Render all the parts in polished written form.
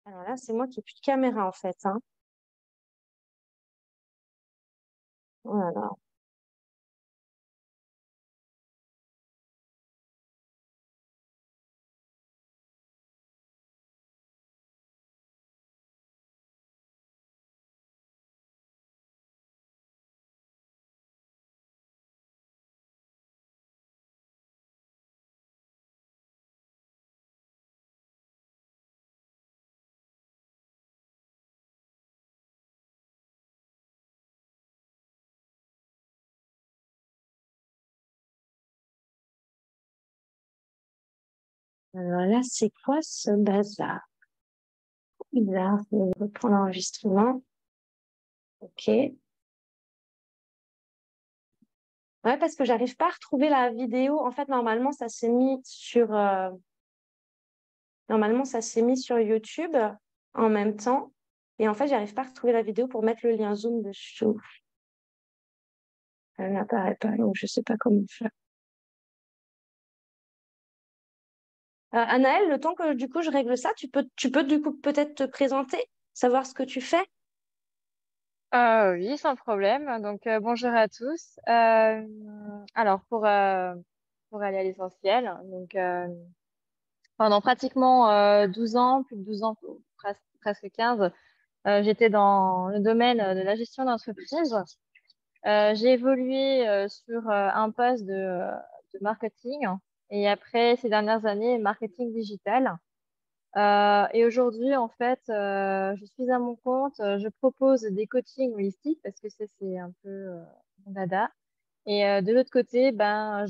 Alors là, c'est moi qui n'ai plus de caméra en fait, hein. Voilà. Alors là, c'est quoi ce bazar? Bizarre, je reprends l'enregistrement. Ok. Ouais, parce que j'arrive pas à retrouver la vidéo. En fait, normalement, ça s'est mis sur YouTube en même temps. Et en fait, j'arrive pas à retrouver la vidéo pour mettre le lien Zoom dessus. Elle n'apparaît pas, donc je sais pas comment faire. Anaëlle, le temps que du coup je règle ça, tu peux du coup peut-être te présenter, savoir ce que tu fais. Oui, sans problème. Donc, bonjour à tous. Alors, pour aller à l'essentiel, donc, pendant pratiquement 12 ans, plus de 12 ans, presque 15, j'étais dans le domaine de la gestion d'entreprise. J'ai évolué sur un poste de marketing et après, ces dernières années, marketing digital. Et aujourd'hui, en fait, je suis à mon compte. Je propose des coachings holistiques parce que ça, c'est un peu mon dada. Et de l'autre côté, ben,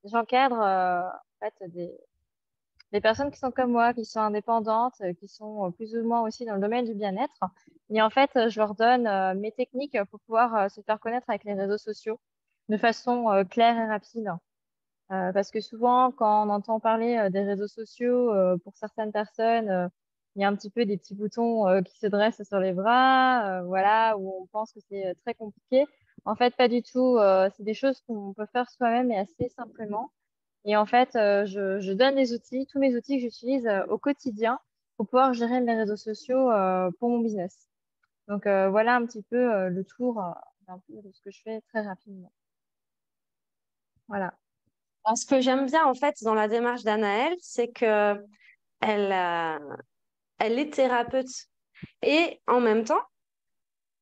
j'encadre en fait, des personnes qui sont comme moi, qui sont indépendantes, qui sont plus ou moins aussi dans le domaine du bien-être. Et en fait, je leur donne mes techniques pour pouvoir se faire connaître avec les réseaux sociaux de façon claire et rapide. Parce que souvent, quand on entend parler des réseaux sociaux, pour certaines personnes, il y a un petit peu des petits boutons qui se dressent sur les bras, voilà, où on pense que c'est très compliqué. En fait, pas du tout. C'est des choses qu'on peut faire soi-même et assez simplement. Et en fait, je donne les outils, tous mes outils que j'utilise au quotidien pour pouvoir gérer mes réseaux sociaux pour mon business. Donc voilà un petit peu le tour un peu de ce que je fais très rapidement. Voilà. Alors, ce que j'aime bien en fait dans la démarche d'Anaëlle, c'est que elle, elle est thérapeute et en même temps,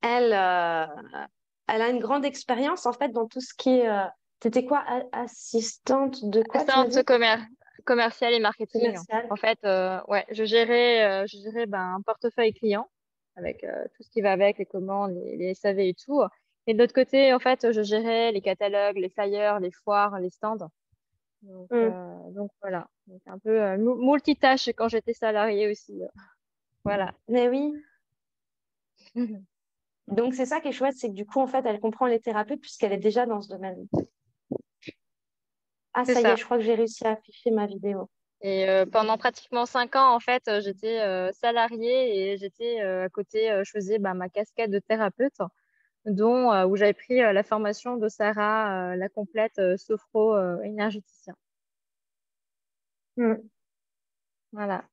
elle, elle a une grande expérience en fait dans tout ce qui est. T'étais quoi, assistante de quoi, tu m'as Assistante dit? commerciale et marketing. Commerciale. En fait, ouais, je gérais ben, un portefeuille client avec tout ce qui va avec, les commandes, les SAV et tout. Et de l'autre côté, en fait, je gérais les catalogues, les flyers, les foires, les stands. Hmm. Donc voilà, donc un peu multitâche quand j'étais salariée aussi. Voilà. Mais oui. Donc c'est ça qui est chouette, c'est que du coup en fait elle comprend les thérapeutes puisqu'elle est déjà dans ce domaine. Ah C'est ça y est, ça. je crois que j'ai réussi à afficher ma vidéo. Et pendant pratiquement 5 ans, en fait, j'étais salariée et j'étais à côté, je faisais bah, ma casquette de thérapeute, dont où j'avais pris la formation de Sarah, la complète sophro énergéticien. Hmm. Voilà.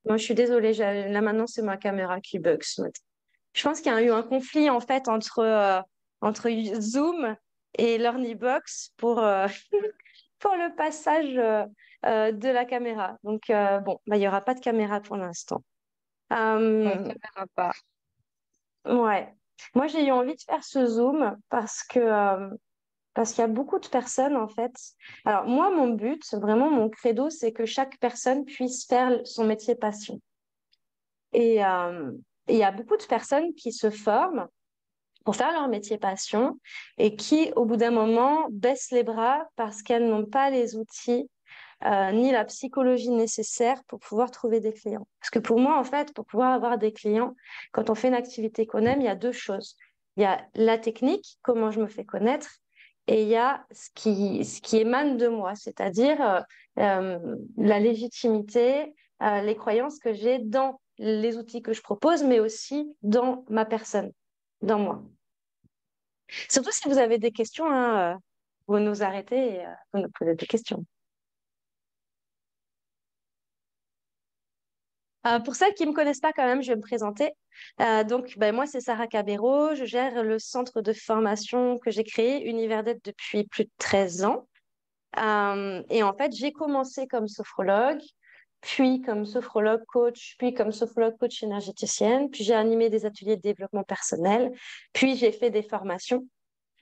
Moi je suis désolée, là maintenant c'est ma caméra qui bug ce matin. Je pense qu'il y a eu un conflit en fait entre Zoom et l'Ornibox pour le passage de la caméra. Donc bon, bah, il n'y aura pas de caméra pour l'instant. Donc, Euh, ça ne verra pas. ouais. Moi j'ai eu envie de faire ce Zoom parce qu'il y a beaucoup de personnes, en fait. Alors, moi, mon but, vraiment, mon credo, c'est que chaque personne puisse faire son métier passion. Et il y a beaucoup de personnes qui se forment pour faire leur métier passion et qui, au bout d'un moment, baissent les bras parce qu'elles n'ont pas les outils ni la psychologie nécessaire pour pouvoir trouver des clients. Parce que pour moi, en fait, pour pouvoir avoir des clients, quand on fait une activité qu'on aime, il y a deux choses. Il y a la technique, comment je me fais connaître, et il y a ce qui émane de moi, c'est-à-dire la légitimité, les croyances que j'ai dans les outils que je propose, mais aussi dans ma personne, dans moi. Surtout si vous avez des questions, hein, vous nous arrêtez et vous nous posez des questions. Pour celles qui ne me connaissent pas quand même, je vais me présenter. Donc, ben, moi, c'est Sarah Cabero. Je gère le centre de formation que j'ai créé, Univers d'Aide, depuis plus de 13 ans. Et en fait, j'ai commencé comme sophrologue, puis comme sophrologue coach, puis comme sophrologue coach énergéticienne, puis j'ai animé des ateliers de développement personnel, puis j'ai fait des formations,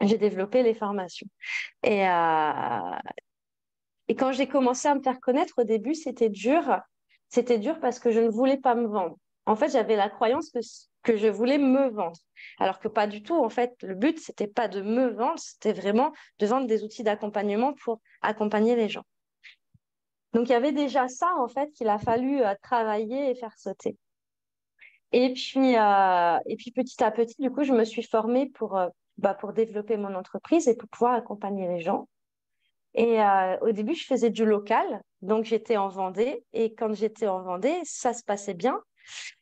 j'ai développé les formations. Et, euh, et quand j'ai commencé à me faire connaître au début, c'était dur. C'était dur parce que je ne voulais pas me vendre. En fait, j'avais la croyance que je voulais me vendre. Alors que pas du tout. En fait, le but, c'était pas de me vendre, c'était vraiment de vendre des outils d'accompagnement pour accompagner les gens. Donc, il y avait déjà ça, en fait, qu'il a fallu travailler et faire sauter. Et puis, petit à petit, du coup, je me suis formée pour développer mon entreprise et pour pouvoir accompagner les gens. Et au début, je faisais du local, donc j'étais en Vendée. Et quand j'étais en Vendée, ça se passait bien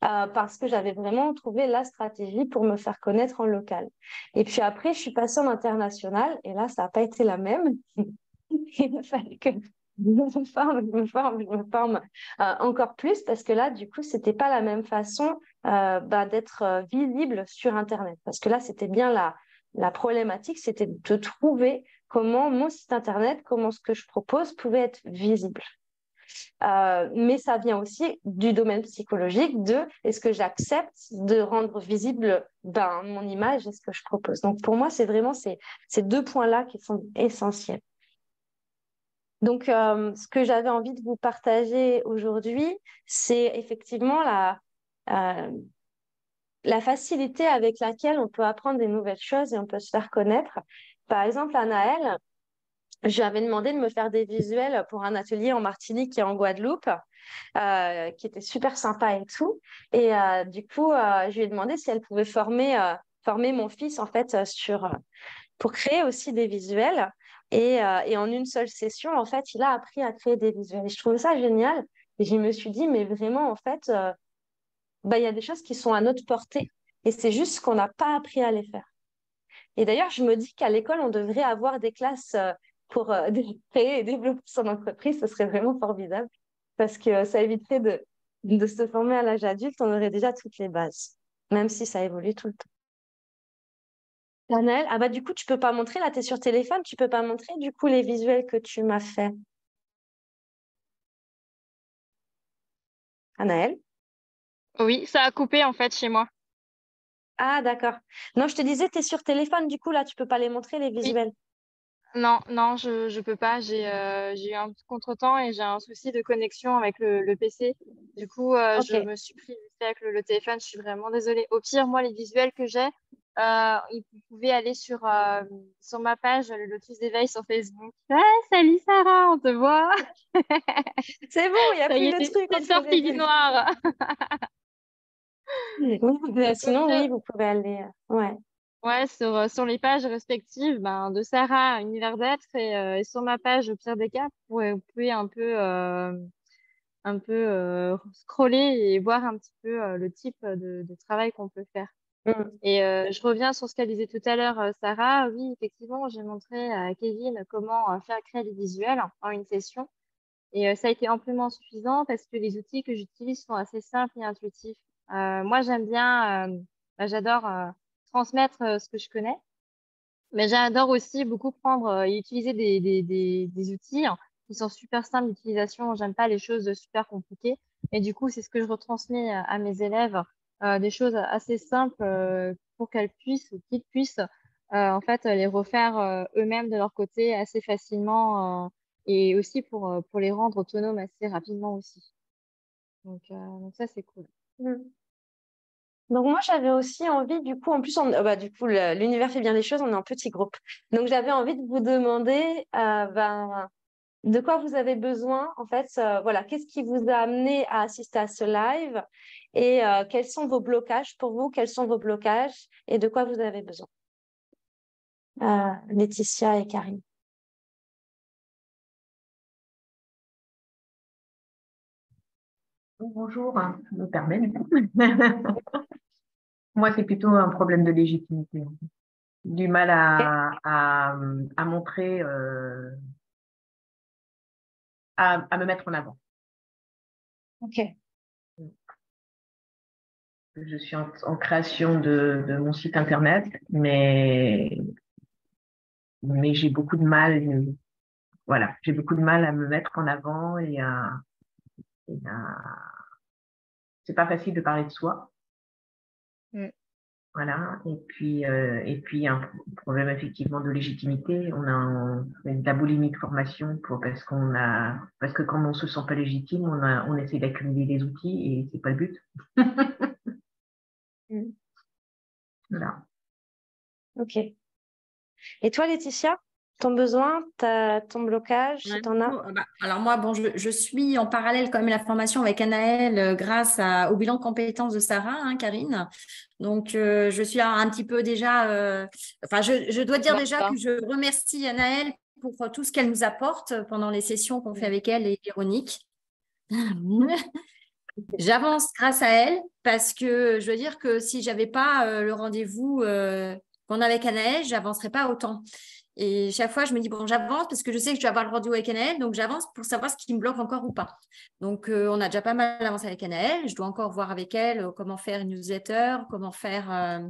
parce que j'avais vraiment trouvé la stratégie pour me faire connaître en local. Et puis après, je suis passée en international et là, ça n'a pas été la même. Il a fallu que je me forme encore plus parce que là, du coup, c'était pas la même façon d'être visible sur Internet. Parce que là, c'était bien la problématique, c'était de trouver comment mon site Internet, comment ce que je propose pouvait être visible. Mais ça vient aussi du domaine psychologique de est-ce que j'accepte de rendre visible mon image et ce que je propose. Donc pour moi, c'est vraiment ces deux points-là qui sont essentiels. Donc, ce que j'avais envie de vous partager aujourd'hui, c'est effectivement euh, la facilité avec laquelle on peut apprendre des nouvelles choses et on peut se faire connaître. Par exemple, à Naël, je lui avais demandé de me faire des visuels pour un atelier en Martinique et en Guadeloupe, qui était super sympa et tout. Et du coup, je lui ai demandé si elle pouvait former mon fils en fait pour créer aussi des visuels. Et en une seule session, en fait, il a appris à créer des visuels. Et je trouvais ça génial. Et je me suis dit, mais vraiment, en fait, il y a des choses qui sont à notre portée. Et c'est juste qu'on n'a pas appris à les faire. Et d'ailleurs, je me dis qu'à l'école, on devrait avoir des classes pour créer et développer son entreprise. Ce serait vraiment formidable parce que ça éviterait de se former à l'âge adulte. On aurait déjà toutes les bases, même si ça évolue tout le temps. Anaël, ah bah du coup, tu peux pas montrer, là, tu es sur téléphone, tu peux pas montrer du coup les visuels que tu m'as fait. Anaël? Oui, ça a coupé en fait chez moi. Ah d'accord. Non, je te disais, tu es sur téléphone, du coup, là, tu peux pas les montrer, les Oui. visuels. Non, non, je peux pas. J'ai eu un petit contretemps et j'ai un souci de connexion avec le PC. Du coup, Ok. je me suis pris vite fait avec le téléphone. Je suis vraiment désolée. Au pire, moi, les visuels que j'ai, vous pouvez aller sur ma page, le Lotus d'éveil sur Facebook. Ah, salut Sarah, on te voit. C'est bon, il n'y a Ça plus y de est, trucs t'es entre les sortie du deux. noir. Oui, Donc, au sinon, pire, oui, vous pouvez aller. Ouais. ouais, sur les pages respectives ben, de Sarah, Univers d'être, et sur ma page, au pire des cas, vous pouvez un peu scroller et voir un petit peu le type de travail qu'on peut faire. Mm. Et je reviens sur ce qu'elle disait tout à l'heure, Sarah. Oui, effectivement, j'ai montré à Kevin comment faire créer des visuels en une session. Et ça a été amplement suffisant parce que les outils que j'utilise sont assez simples et intuitifs. Moi, j'aime bien, j'adore transmettre ce que je connais. Mais j'adore aussi beaucoup prendre et utiliser des outils qui sont super simples d'utilisation. J'aime pas les choses super compliquées. Et du coup, c'est ce que je retransmets à mes élèves, des choses assez simples pour qu'elles puissent ou qu'ils puissent en fait les refaire eux-mêmes de leur côté assez facilement et aussi pour les rendre autonomes assez rapidement aussi. Donc ça, c'est cool. Mm. Donc moi j'avais aussi envie du coup en plus du coup l'univers fait bien les choses, on est en petit groupe, donc j'avais envie de vous demander de quoi vous avez besoin en fait, voilà, qu'est-ce qui vous a amené à assister à ce live et quels sont vos blocages pour vous, quels sont vos blocages et de quoi vous avez besoin. Laetitia et Karine. Bonjour, hein, je me permets du coup. Moi, c'est plutôt un problème de légitimité, en fait. Du mal Ok. à montrer, à me mettre en avant. Ok. je suis en création de mon site internet, mais j'ai beaucoup de mal, voilà, j'ai beaucoup de mal à me mettre en avant c'est pas facile de parler de soi. Mm. Voilà. Et puis, il y a un problème effectivement de légitimité. Une la boulimie de formation parce que quand on se sent pas légitime, on essaie d'accumuler des outils et c'est pas le but. Mm. Voilà. Ok. Et toi, Laetitia, ton besoin, ton blocage, si Ouais, tu en as? alors moi, bon, je suis en parallèle quand même la formation avec Anaëlle grâce au bilan de compétences de Sarah, hein, Karine. Donc, je suis un petit peu déjà… enfin, je dois dire déjà que je remercie Anaëlle pour tout ce qu'elle nous apporte pendant les sessions qu'on fait avec elle et Véronique. J'avance grâce à elle parce que je veux dire que si j'avais pas le rendez-vous qu'on a avec Anaëlle, j'avancerais pas autant. Et chaque fois, je me dis, bon, j'avance parce que je sais que je dois avoir le rendez-vous avec Anaëlle, donc j'avance pour savoir ce qui me bloque encore ou pas. Donc, on a déjà pas mal avancé avec Anaëlle. Je dois encore voir avec elle comment faire une newsletter, comment faire…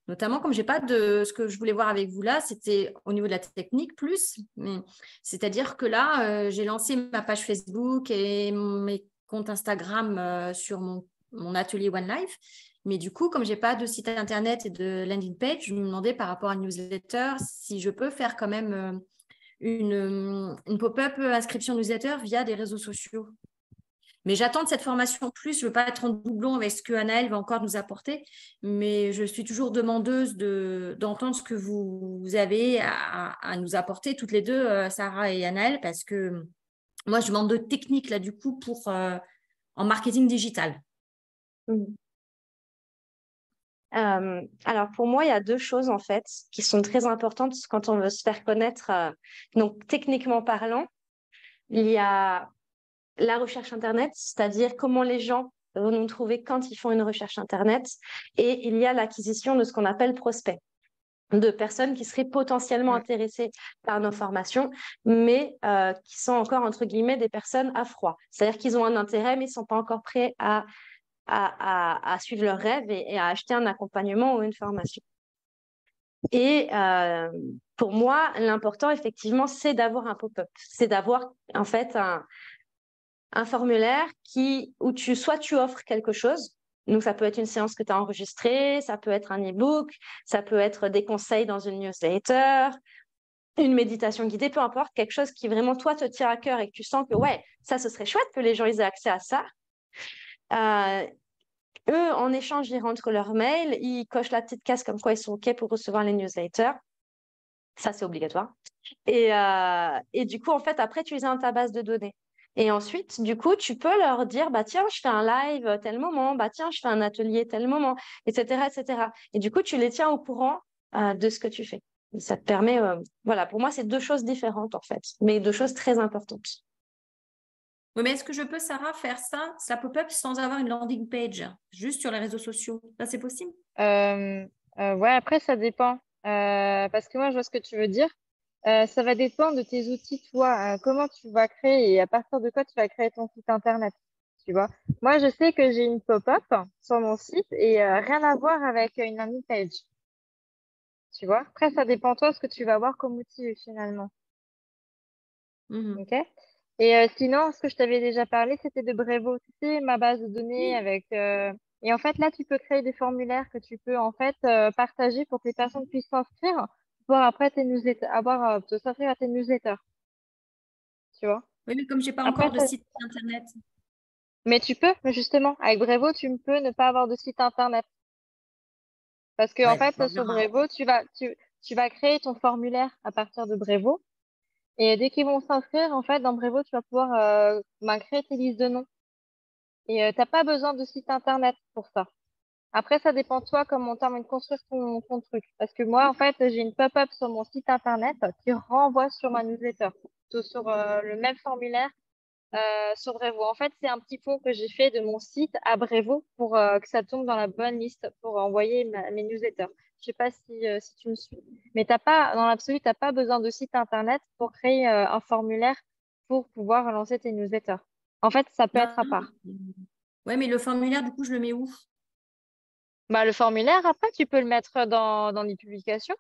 notamment, comme j'ai pas de… Ce que je voulais voir avec vous là, c'était au niveau de la technique plus. Mais c'est-à-dire que là, j'ai lancé ma page Facebook et mes comptes Instagram sur mon atelier One Life. Mais du coup, comme j'ai pas de site internet et de landing page, je me demandais par rapport à une newsletter si je peux faire quand même une pop-up inscription newsletter via des réseaux sociaux. Mais j'attends de cette formation plus. Je ne veux pas être en doublon avec ce que Anaëlle va encore nous apporter, mais je suis toujours demandeuse d'entendre ce que vous avez à nous apporter toutes les deux, Sarah et Anaëlle, parce que moi, je demande de technique là du coup pour en marketing digital. Mm. Alors pour moi, il y a deux choses en fait qui sont très importantes quand on veut se faire connaître. Donc techniquement parlant, il y a la recherche Internet, c'est-à-dire comment les gens vont nous trouver quand ils font une recherche Internet, et il y a l'acquisition de ce qu'on appelle prospect, de personnes qui seraient potentiellement intéressées par nos formations, mais qui sont encore, entre guillemets, des personnes à froid. C'est-à-dire qu'ils ont un intérêt, mais ils ne sont pas encore prêts à suivre leurs rêves et à acheter un accompagnement ou une formation. Et pour moi, l'important, effectivement, c'est d'avoir un pop-up. C'est d'avoir, en fait, un formulaire où soit tu offres quelque chose, donc ça peut être une séance que tu as enregistrée, ça peut être un e-book, ça peut être des conseils dans une newsletter, une méditation guidée, peu importe, quelque chose qui vraiment toi te tient à cœur et que tu sens que ouais, ça ce serait chouette que les gens aient accès à ça. Eux, en échange, ils rentrent leur mail, ils cochent la petite case comme quoi ils sont OK pour recevoir les newsletters. Ça, c'est obligatoire. Et du coup, en fait, après, tu les as dans ta base de données. Et ensuite, du coup, tu peux leur dire, bah tiens, je fais un live tel moment, bah tiens, je fais un atelier tel moment, etc., etc. Et du coup, tu les tiens au courant de ce que tu fais. Et ça te permet, voilà, pour moi, c'est deux choses différentes en fait, mais deux choses très importantes. Oui, mais est-ce que je peux, Sarah, faire ça pop-up sans avoir une landing page, juste sur les réseaux sociaux? Ça, c'est possible? Ouais, après, ça dépend. Parce que moi, je vois ce que tu veux dire. Ça va dépendre de tes outils, toi. Comment tu vas créer et à partir de quoi tu vas créer ton site internet. Tu vois. Moi, je sais que j'ai une pop-up sur mon site et rien à voir avec une landing page. Tu vois. Après, ça dépend toi ce que tu vas avoir comme outil finalement. Ok. Et sinon, ce que je t'avais déjà parlé, c'était de Brevo. Tu sais, ma base de données avec. Et en fait, là, tu peux créer des formulaires que tu peux en fait partager pour que les personnes puissent s'inscrire pour après tes newsletters, te s'inscrire à tes newsletters. Tu vois. Oui, mais comme je n'ai pas Après, encore de site internet. mais tu peux, mais justement, avec Brevo, tu peux ne pas avoir de site internet. Parce que en Ouais, fait, on sur verra. Brevo, tu vas créer ton formulaire à partir de Brevo. Et dès qu'ils vont s'inscrire, en fait, dans Brevo, tu vas pouvoir créer tes listes de noms. Et t'as pas besoin de site internet pour ça. Après, ça dépend de toi comment tu as envie de construire ton truc. Parce que moi, en fait, j'ai une pop-up sur mon site internet qui renvoie sur ma newsletter, plutôt sur le même formulaire sur Brevo. En fait, c'est un petit pont que j'ai fait de mon site à Brevo pour que ça tombe dans la bonne liste pour envoyer mes newsletters. Je sais pas si tu me suis. Mais dans l'absolu, tu n'as pas besoin de site internet pour créer un formulaire pour pouvoir lancer tes newsletters. En fait, ça peut Non, être à part. ouais, mais le formulaire, du coup, je le mets où? Bah, le formulaire, après, tu peux le mettre dans les publications.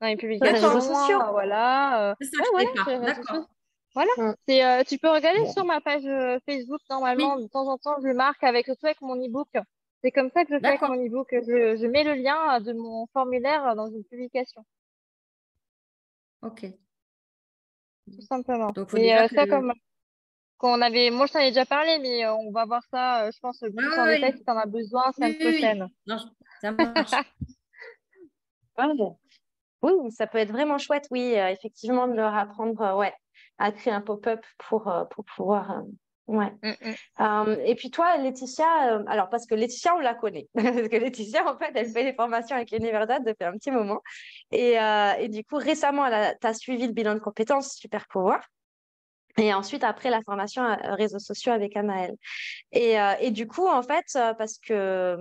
Dans les Sur les réseaux publications, sociaux. voilà. C'est ça Ouais, que je voilà, savais sur pas. les réseaux sociaux. D'accord. Voilà. Mm. Tu peux regarder sur ma page Facebook, normalement, Oui, de temps en temps, je le marque avec, surtout avec mon e-book. C'est comme ça que je fais avec d'accord. mon e-book. Je mets le lien de mon formulaire dans une publication, Ok. tout simplement. Donc, il faut Mais déjà que. ça, comme qu'on avait, moi, je t'en ai déjà parlé, mais on va voir ça, je pense, Ouais, plus en ouais, détail ouais. si tu en as besoin semaine Oui, oui, oui. prochaine. Non, ça marche. Ouais. Oui, ça peut être vraiment chouette, oui, effectivement, de leur apprendre ouais, à créer un pop-up pour pouvoir. Ouais. Mm, mm. Et puis toi, Laetitia, alors parce que Laetitia, on la connaît. Parce que Laetitia, en fait, elle fait des formations avec l'Université depuis un petit moment. Et du coup, récemment, tu as suivi le bilan de compétences Super Pouvoir. Et ensuite, après, la formation réseaux sociaux avec Anaël. Et du coup, en fait, parce que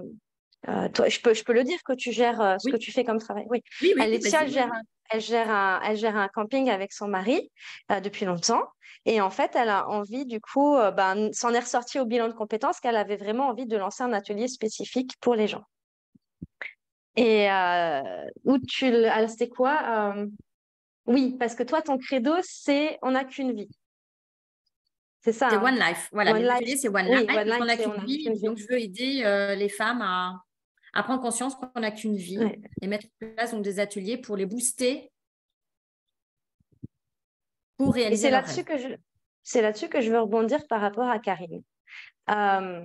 toi, je peux le dire que tu gères ce que Oui, tu fais comme travail. Oui. oui, oui, Laetitia, vas-y, oui, oui. elle gère un camping avec son mari depuis longtemps. Et en fait, elle a envie, du coup, s'en est ressortie au bilan de compétences qu'elle avait vraiment envie de lancer un atelier spécifique pour les gens. Et où c'était quoi Oui, parce que toi, ton credo, c'est on n'a qu'une vie. C'est ça, C'est hein. One Life. Voilà, One mes Life. ateliers, c'est One Life, Oui, One parce qu'on Life, n'a c'est qu'une on n'a vie. qu'une vie. Donc, je veux aider les femmes à prendre conscience qu'on n'a qu'une vie Ouais. et mettre en place donc, des ateliers pour les booster pour Et réaliser leurs rêves. c'est là-dessus que je veux rebondir par rapport à Karine. Euh,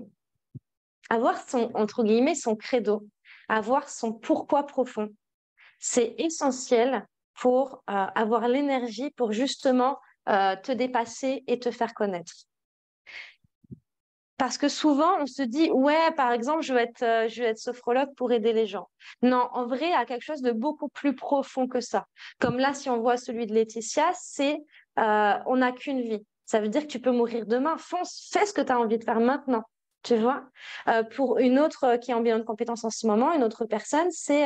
avoir son, entre guillemets, son credo, avoir son pourquoi profond, c'est essentiel pour avoir l'énergie pour justement te dépasser et te faire connaître. Parce que souvent, on se dit, ouais, par exemple, je vais être sophrologue pour aider les gens. Non, en vrai, il y a quelque chose de beaucoup plus profond que ça. Comme là, si on voit celui de Laetitia, c'est on n'a qu'une vie. Ça veut dire que tu peux mourir demain. Fonce, fais ce que tu as envie de faire maintenant. Tu vois. Pour une autre qui est en bilan de compétences en ce moment, une autre personne, c'est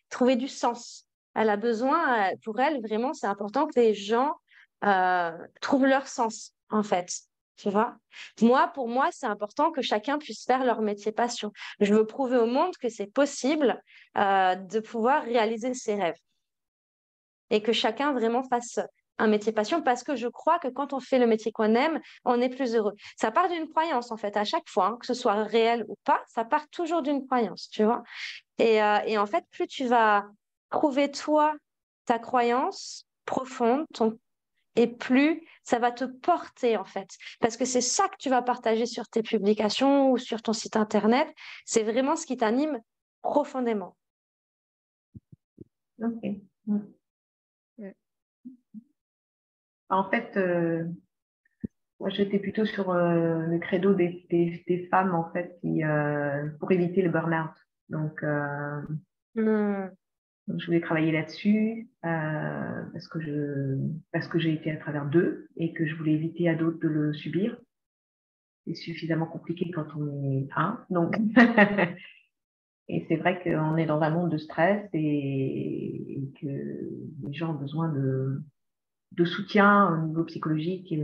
trouver du sens. Elle a besoin, pour elle, vraiment, c'est important que les gens trouvent leur sens, en fait. Tu vois. Pour moi, c'est important que chacun puisse faire leur métier passion. Je veux prouver au monde que c'est possible de pouvoir réaliser ses rêves et que chacun vraiment fasse un métier passion parce que je crois que quand on fait le métier qu'on aime, on est plus heureux. Ça part d'une croyance en fait, à chaque fois, hein, que ce soit réel ou pas, ça part toujours d'une croyance, tu vois. Et en fait, plus tu vas prouver toi ta croyance profonde, et plus ça va te porter en fait. Parce que c'est ça que tu vas partager sur tes publications ou sur ton site internet. C'est vraiment ce qui t'anime profondément. Ok. Mm. Mm. En fait, moi, j'étais plutôt sur le credo des femmes, en fait, pour éviter le burn-out. Donc, Hmm. je voulais travailler là-dessus parce que j'ai été à travers d'eux et que je voulais éviter à d'autres de le subir. C'est suffisamment compliqué quand on est un. Donc, et c'est vrai qu'on est dans un monde de stress et que les gens ont besoin de soutien au niveau psychologique et au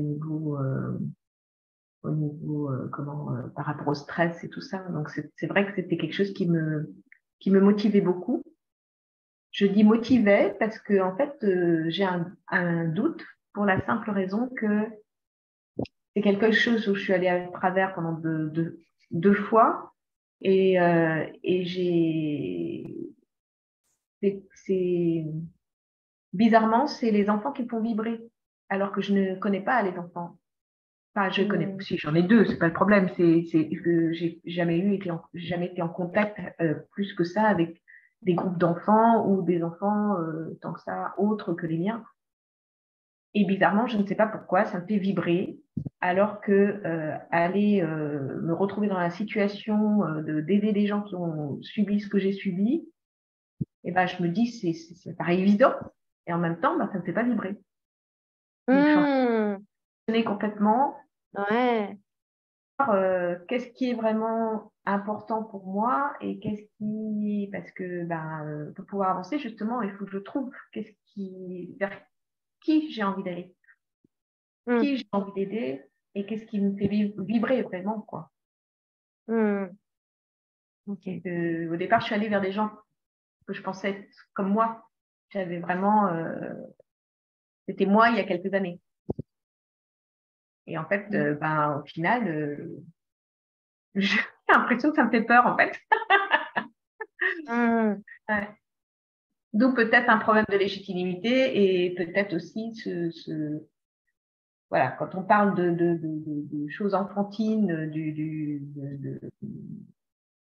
niveau par rapport au stress et tout ça. Donc c'est vrai que c'était quelque chose qui me motivait beaucoup. Je dis motivait parce que en fait j'ai un doute pour la simple raison que c'est quelque chose où je suis allée à travers pendant deux fois et c'est bizarrement c'est les enfants qui me font vibrer alors que je ne connais pas les enfants. Enfin, je connais, Hmm. si j'en ai deux, c'est pas le problème. C'est que j'ai jamais été en contact plus que ça avec des groupes d'enfants ou des enfants tant que ça autres que les miens. Et bizarrement, je ne sais pas pourquoi, ça me fait vibrer, alors que aller me retrouver dans la situation d'aider des gens qui ont subi ce que j'ai subi, et ben je me dis ça paraît évident, et en même temps, ben, ça me fait pas vibrer. Donc je suis Hmm. complètement. Ouais. Qu'est-ce qui est vraiment important pour moi et parce que pour pouvoir avancer justement il faut que je trouve vers qui j'ai envie d'aller, Hmm. qui j'ai envie d'aider et qu'est-ce qui me fait vibrer vraiment quoi. Hmm. Okay. Au départ, je suis allée vers des gens que je pensais être comme moi. J'avais vraiment... c'était moi il y a quelques années. Et en fait, au final, j'ai l'impression que ça me fait peur, en fait. Ouais. Donc, peut-être un problème de légitimité et peut-être aussi voilà, quand on parle de choses enfantines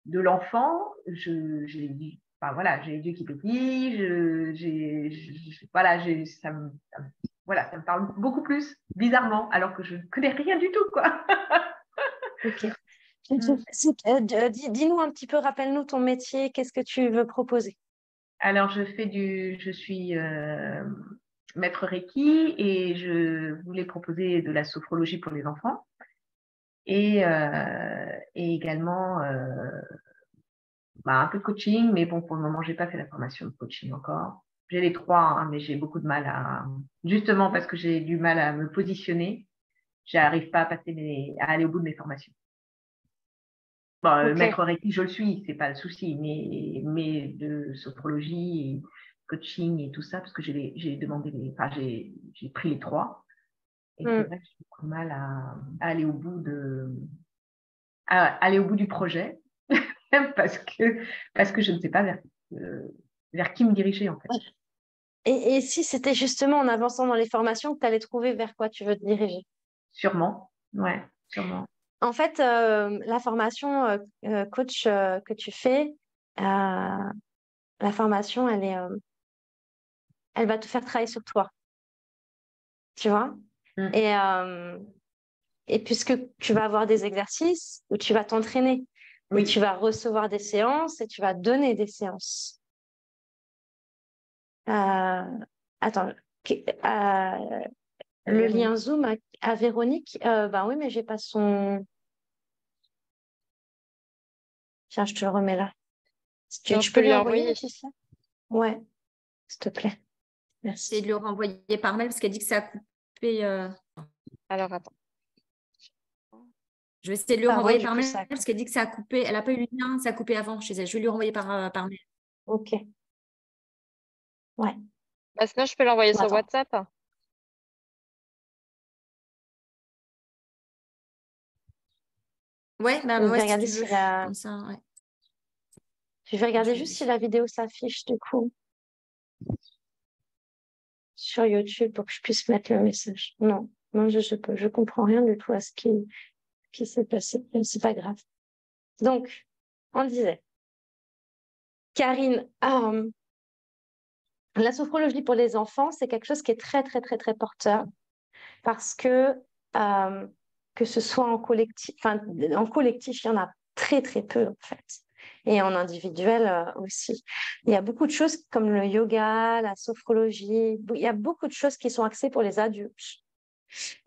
de l'enfant, j'ai dit, enfin, voilà, j'ai les yeux qui pétillent, voilà, voilà, ça me parle beaucoup plus, bizarrement, alors que je ne connais rien du tout, quoi. Ok. Dis-nous un petit peu, rappelle-nous ton métier, qu'est-ce que tu veux proposer? Alors, je suis maître Reiki et je voulais proposer de la sophrologie pour les enfants et également un peu de coaching, mais bon, pour le moment, j'ai pas fait la formation de coaching encore. J'ai les trois, hein, mais j'ai beaucoup de mal justement parce que j'ai du mal à me positionner, j'arrive pas à aller au bout de mes formations. Bon, Ok. maître Reiki, je le suis, c'est pas le souci, mais de sophrologie et coaching et tout ça, parce que j'ai pris les trois. Et c'est vrai que j'ai beaucoup de mal à aller au bout aller au bout du projet parce que je ne sais pas vers qui me diriger, en fait. Et si c'était justement en avançant dans les formations que tu allais trouver vers quoi tu veux te diriger? Sûrement, ouais, sûrement. En fait, la formation coach que tu fais, la formation, elle va te faire travailler sur toi, tu vois? Et, et puisque tu vas avoir des exercices où tu vas t'entraîner et tu Oui. vas recevoir des séances et tu vas donner des séances. Attends, le lien Zoom à Véronique, ben oui, mais j'ai pas son. Tiens, je te le remets là. Non, Tu je peux peux lui lui envoyer, envoyer. Laetitia? Ouais, s'il te plaît. C'est de Merci. le renvoyer par mail parce qu'elle dit que ça a coupé. Alors, attends. Je vais essayer de le Pardon, renvoyer du par coup, mail ça. parce qu'elle dit que ça a coupé. Elle n'a pas eu le lien, ça a coupé avant chez elle. Je vais lui renvoyer par mail. Ok. Ouais. Bah, sinon, je peux l'envoyer sur Attends. WhatsApp. Ouais, bah, Je vais si regarder tu si veux. la. Comme ça, ouais. Je vais regarder Je juste si vais- la vidéo s'affiche du coup sur YouTube pour que je puisse mettre le message. Non, non, je sais pas. Je comprends rien du tout à ce qui s'est passé. Mais c'est pas grave. Donc, on disait, Karine, la sophrologie pour les enfants, c'est quelque chose qui est très, très, très, très porteur parce que ce soit en collectif, enfin, en collectif, il y en a très, très peu en fait. Et en individuel aussi. Il y a beaucoup de choses comme le yoga, la sophrologie, il y a beaucoup de choses qui sont axées pour les adultes.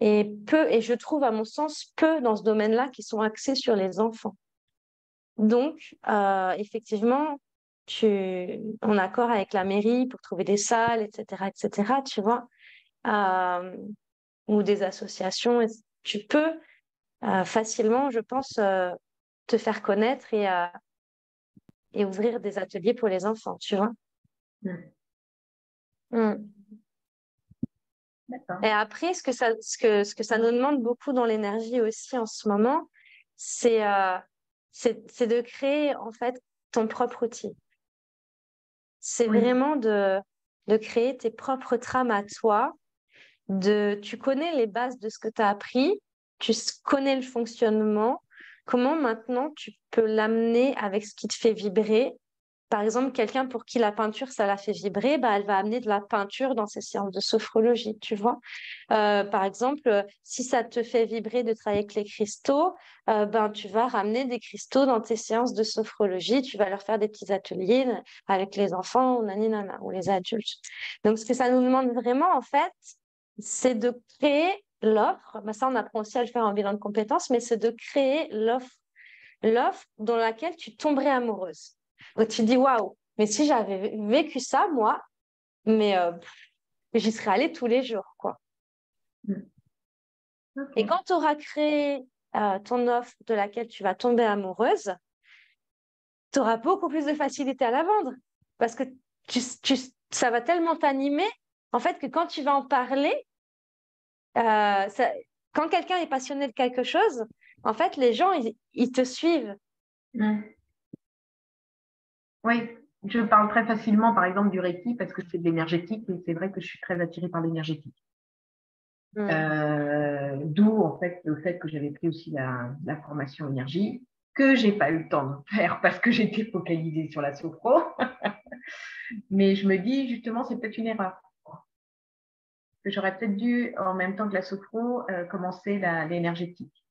Et peu, et je trouve à mon sens, peu dans ce domaine-là qui sont axés sur les enfants. Donc, effectivement, en accord avec la mairie pour trouver des salles, etc., tu vois, ou des associations, tu peux facilement, je pense, te faire connaître et ouvrir des ateliers pour les enfants, tu vois. Mm. D'accord. Et après, ce que ça nous demande beaucoup dans l'énergie aussi en ce moment, c'est c'est de créer en fait ton propre outil. C'est Oui. vraiment de créer tes propres trames à toi. Tu connais les bases de ce que tu as appris, connais le fonctionnement. Comment maintenant tu peux l'amener avec ce qui te fait vibrer? Par exemple, quelqu'un pour qui la peinture, ça la fait vibrer, bah, elle va amener de la peinture dans ses séances de sophrologie, tu vois. Par exemple, si ça te fait vibrer de travailler avec les cristaux, ben, tu vas ramener des cristaux dans tes séances de sophrologie, tu vas leur faire des petits ateliers avec les enfants ou les adultes. Donc, ce que ça nous demande vraiment, en fait, c'est de créer l'offre. Ben, ça, on apprend aussi à le faire en bilan de compétences, mais c'est de créer l'offre dans laquelle tu tomberais amoureuse. Donc, tu dis, waouh, mais si j'avais vécu ça, moi, mais j'y serais allée tous les jours, quoi. Okay. Et quand tu auras créé ton offre de laquelle tu vas tomber amoureuse, tu auras beaucoup plus de facilité à la vendre parce que ça va tellement t'animer, en fait, que quand tu vas en parler, quand quelqu'un est passionné de quelque chose, en fait, les gens, ils te suivent. Oui, je parle très facilement, par exemple, du Reiki parce que c'est de l'énergétique et c'est vrai que je suis très attirée par l'énergétique. D'où, en fait, le fait que j'avais pris aussi la formation énergie, que j'ai pas eu le temps de faire parce que j'étais focalisée sur la sophro. Mais je me dis, justement, c'est peut-être une erreur. Que j'aurais peut-être dû, en même temps que la sophro, commencer l'énergétique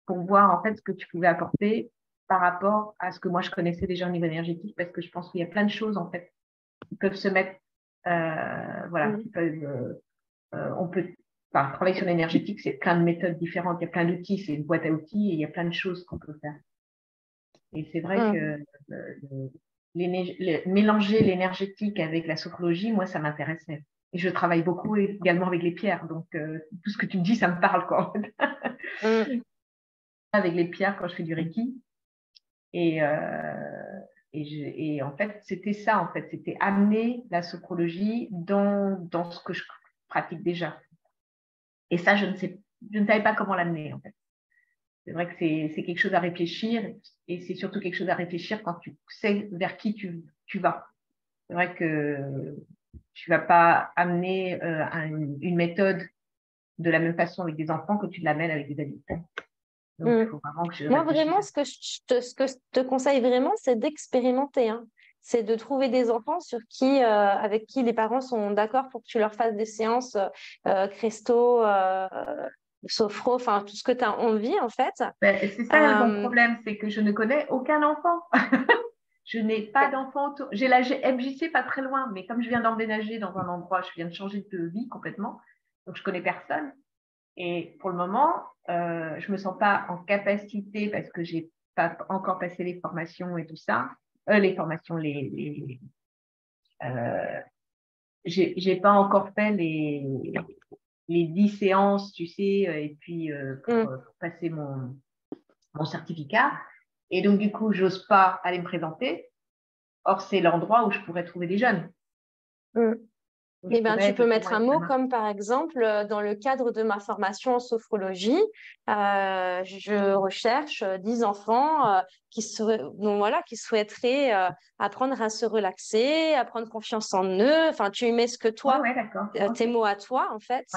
pour voir, en fait, ce que tu pouvais apporter par rapport à ce que moi, je connaissais déjà au niveau énergétique, parce que je pense qu'il y a plein de choses, en fait, qui peuvent se mettre, voilà, qui peuvent, on peut travailler sur l'énergétique, c'est plein de méthodes différentes, il y a plein d'outils, c'est une boîte à outils et il y a plein de choses qu'on peut faire. Et c'est vrai que mélanger l'énergétique avec la sophrologie, moi, ça m'intéressait. Et je travaille beaucoup également avec les pierres, donc tout ce que tu me dis, ça me parle, quoi. Avec les pierres quand je fais du Reiki. Et en fait, c'était ça, en fait, c'était amener la sophrologie dans ce que je pratique déjà. Et ça, je ne savais pas comment l'amener, en fait. C'est vrai que c'est quelque chose à réfléchir et c'est surtout quelque chose à réfléchir quand tu sais vers qui tu vas. C'est vrai que tu ne vas pas amener une méthode de la même façon avec des enfants que tu l'amènes avec des adultes. Donc, il faut vraiment que je Moi, vraiment, ce que je te conseille vraiment, c'est d'expérimenter. Hein. C'est de trouver des enfants avec qui les parents sont d'accord pour que tu leur fasses des séances Cresto, sophro, enfin tout ce que tu as envie, en fait. C'est ça mon problème, c'est que je ne connais aucun enfant. Je n'ai pas d'enfant autour. J'ai la MJC pas très loin, mais comme je viens d'emménager dans un endroit, je viens de changer de vie complètement, donc je connais personne. Et pour le moment, je me sens pas en capacité parce que j'ai pas encore passé les formations et tout ça. Les formations, j'ai pas encore fait les 10 séances, tu sais, et puis pour passer mon certificat. Et donc, du coup, j'ose pas aller me présenter. Or, c'est l'endroit où je pourrais trouver des jeunes. Eh ben, tu peux mettre un mot comme par exemple, dans le cadre de ma formation en sophrologie, je recherche 10 enfants qui souhaiteraient apprendre à se relaxer, à prendre confiance en eux. Enfin, tu y mets ce que toi, tes mots à toi en fait.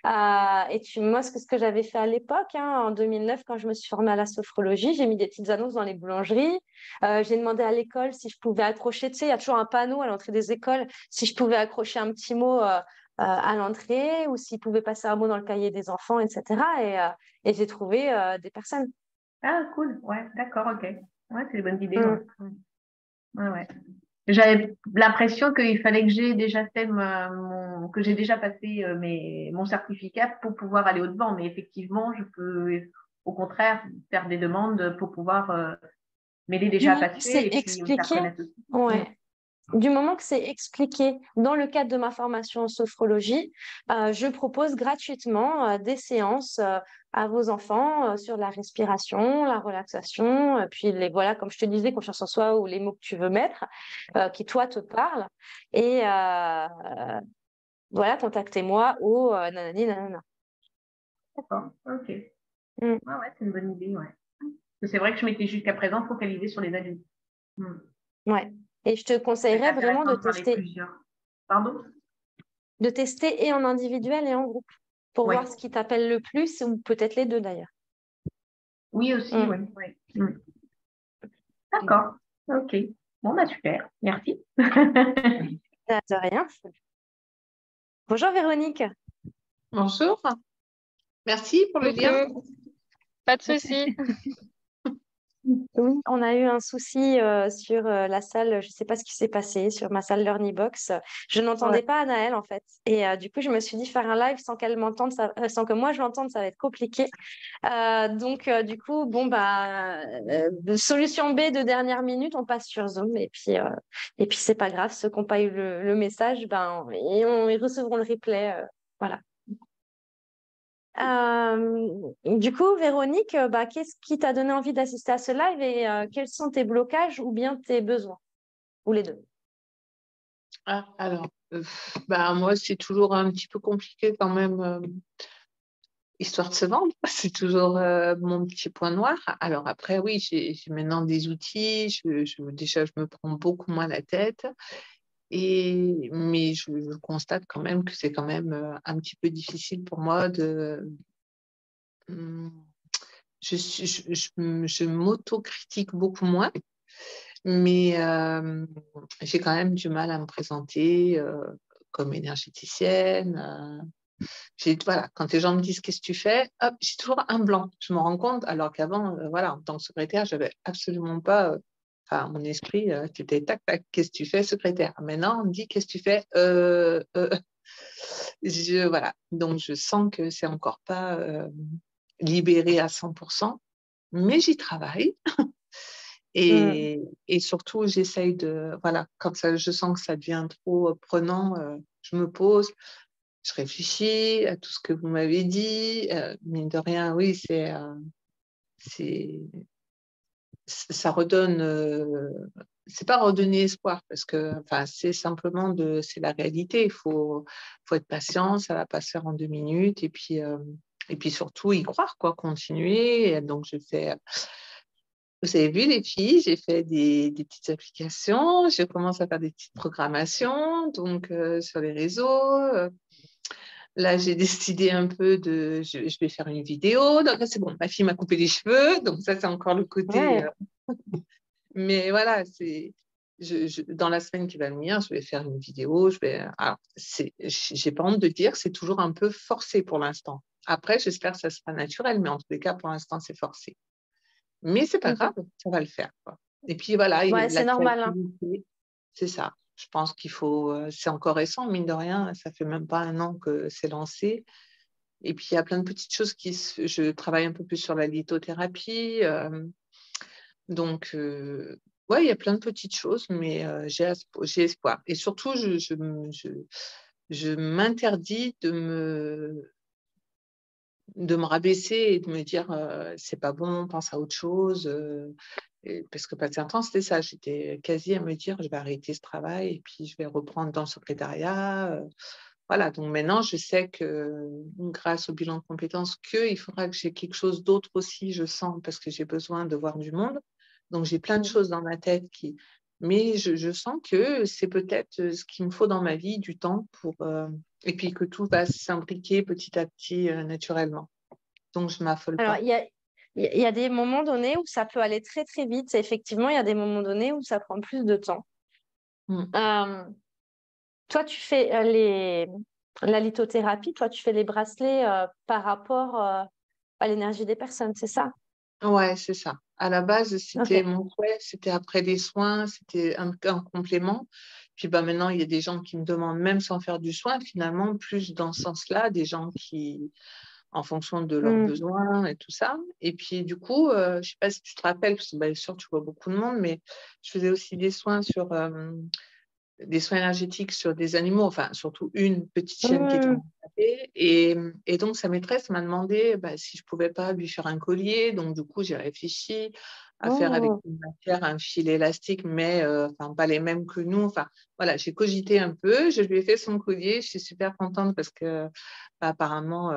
Moi, ce que j'avais fait à l'époque, hein, en 2009, quand je me suis formée à la sophrologie, j'ai mis des petites annonces dans les boulangeries. J'ai demandé à l'école si je pouvais accrocher, tu sais, il y a toujours un panneau à l'entrée des écoles, si je pouvais accrocher un petit mot à l'entrée ou s'ils pouvaient passer un mot dans le cahier des enfants, etc. Et j'ai trouvé des personnes. Ah, cool. Ouais, d'accord, ok. Ouais, c'est une bonne idée. Ouais. J'avais l'impression qu'il fallait que j'ai déjà fait que j'ai déjà passé mon certificat pour pouvoir aller au-devant. Mais effectivement, je peux, au contraire, faire des demandes pour pouvoir m'aider déjà à passer C'est et puis expliqué. faire connaître aussi. Ouais. Du moment que c'est expliqué dans le cadre de ma formation en sophrologie, je propose gratuitement des séances à vos enfants sur la respiration, la relaxation, puis voilà, comme je te disais, confiance en soi ou les mots que tu veux mettre, qui toi te parlent. Et voilà, contactez-moi au nanani nanana. D'accord, ok. Ouais, c'est une bonne idée, ouais. C'est vrai que je m'étais jusqu'à présent focalisée sur les adultes. Ouais. Et je te conseillerais vraiment de tester. Pardon? De tester et en individuel et en groupe pour voir ce qui t'appelle le plus ou peut-être les deux d'ailleurs. Oui, aussi, oui. D'accord, ok. Bon, bah super, merci. De rien. Bonjour Véronique. Bonjour. Merci pour le lien. Pas de souci. Oui, on a eu un souci sur la salle, je ne sais pas ce qui s'est passé, sur ma salle LearnyBox. Je n'entendais pas Anaëlle en fait. Et du coup, je me suis dit faire un live sans qu'elle m'entende, sans que moi je l'entende, ça va être compliqué. Donc, du coup, bon, solution B de dernière minute, on passe sur Zoom. Et puis c'est pas grave, ceux qui n'ont pas eu le message, ils recevront le replay. Voilà. Du coup, Véronique, qu'est-ce qui t'a donné envie d'assister à ce live et quels sont tes blocages ou bien tes besoins, ou les deux? Alors, moi, c'est toujours un petit peu compliqué quand même, histoire de se vendre. C'est toujours mon petit point noir. Alors après, oui, j'ai maintenant des outils. Déjà, je me prends beaucoup moins la tête. Mais je constate quand même que c'est quand même un petit peu difficile pour moi de... Hum, je m'autocritique beaucoup moins, mais j'ai quand même du mal à me présenter comme énergéticienne. Voilà, quand les gens me disent qu'est-ce que tu fais, hop, j'ai toujours un blanc. Je me rends compte, alors qu'avant, voilà, en tant que secrétaire, j'avais absolument pas, enfin, mon esprit, c'était tac, tac, qu'est-ce que tu fais, secrétaire. Maintenant, on me dit qu'est-ce que tu fais, voilà. Donc, je sens que c'est encore pas libéré à 100%, mais j'y travaille. Et surtout, j'essaye de, voilà, quand je sens que ça devient trop prenant, je me pose, je réfléchis à tout ce que vous m'avez dit. Mine de rien, oui, ça redonne, c'est pas redonner espoir parce que, enfin, c'est simplement c'est la réalité. Il faut être patient, ça va pas se faire en 2 minutes. Et puis surtout y croire, quoi, continuer. Et donc, vous avez vu les filles, j'ai fait des petites applications, je commence à faire des petites programmations, donc sur les réseaux. Là, j'ai décidé un peu je vais faire une vidéo. Donc, c'est bon, ma fille m'a coupé les cheveux. Donc, ça, c'est encore le côté. Ouais. Mais voilà, dans la semaine qui va venir, je vais faire une vidéo. Alors, j'ai pas honte de dire, c'est toujours un peu forcé pour l'instant. Après, j'espère que ça sera naturel, mais en tous les cas, pour l'instant, c'est forcé. Mais c'est pas grave, ça va le faire, quoi. Et puis, voilà, Ouais, la c'est normal, hein. créativité, c'est ça. Je pense qu'il faut. C'est encore récent, mine de rien. Ça fait même pas un an que c'est lancé. Et puis, il y a plein de petites choses je travaille un peu plus sur la lithothérapie. Donc, ouais, il y a plein de petites choses, mais j'ai espoir. Et surtout, je m'interdis de me rabaisser et de me dire c'est pas bon, pense à autre chose. Parce que pas de temps, c'était ça. J'étais quasi à me dire je vais arrêter ce travail et puis je vais reprendre dans le secrétariat. Voilà, donc maintenant, je sais que grâce au bilan de compétences, il faudra que j'ai quelque chose d'autre aussi, je sens, parce que j'ai besoin de voir du monde. Donc, j'ai plein de choses dans ma tête mais je sens que c'est peut-être ce qu'il me faut dans ma vie, du temps et puis que tout va s'imbriquer petit à petit naturellement. Donc, je ne m'affole Alors, pas. il y a des moments donnés où ça peut aller très, très vite. Effectivement, il y a des moments donnés où ça prend plus de temps. Mm. Toi, tu fais la lithothérapie, toi, tu fais les bracelets par rapport à l'énergie des personnes, c'est ça? Ouais, c'est ça. À la base, c'était Ok. mon souhait, c'était après les soins, c'était un complément. Puis maintenant, il y a des gens qui me demandent, même sans faire du soin, finalement, plus dans ce sens-là, des gens qui, en fonction de leurs Mm. besoins et tout ça. Et puis, du coup, je ne sais pas si tu te rappelles, parce que bien sûr, tu vois beaucoup de monde, mais je faisais aussi des soins énergétiques sur des animaux, enfin, surtout une petite chienne qui était Mm. handicapée. Et donc, sa maîtresse m'a demandé si je ne pouvais pas lui faire un collier. Donc, du coup, j'ai réfléchi à faire avec Oh. une matière, un fil élastique, mais pas les mêmes que nous. Enfin, voilà, j'ai cogité un peu, je lui ai fait son collier. Je suis super contente parce que apparemment,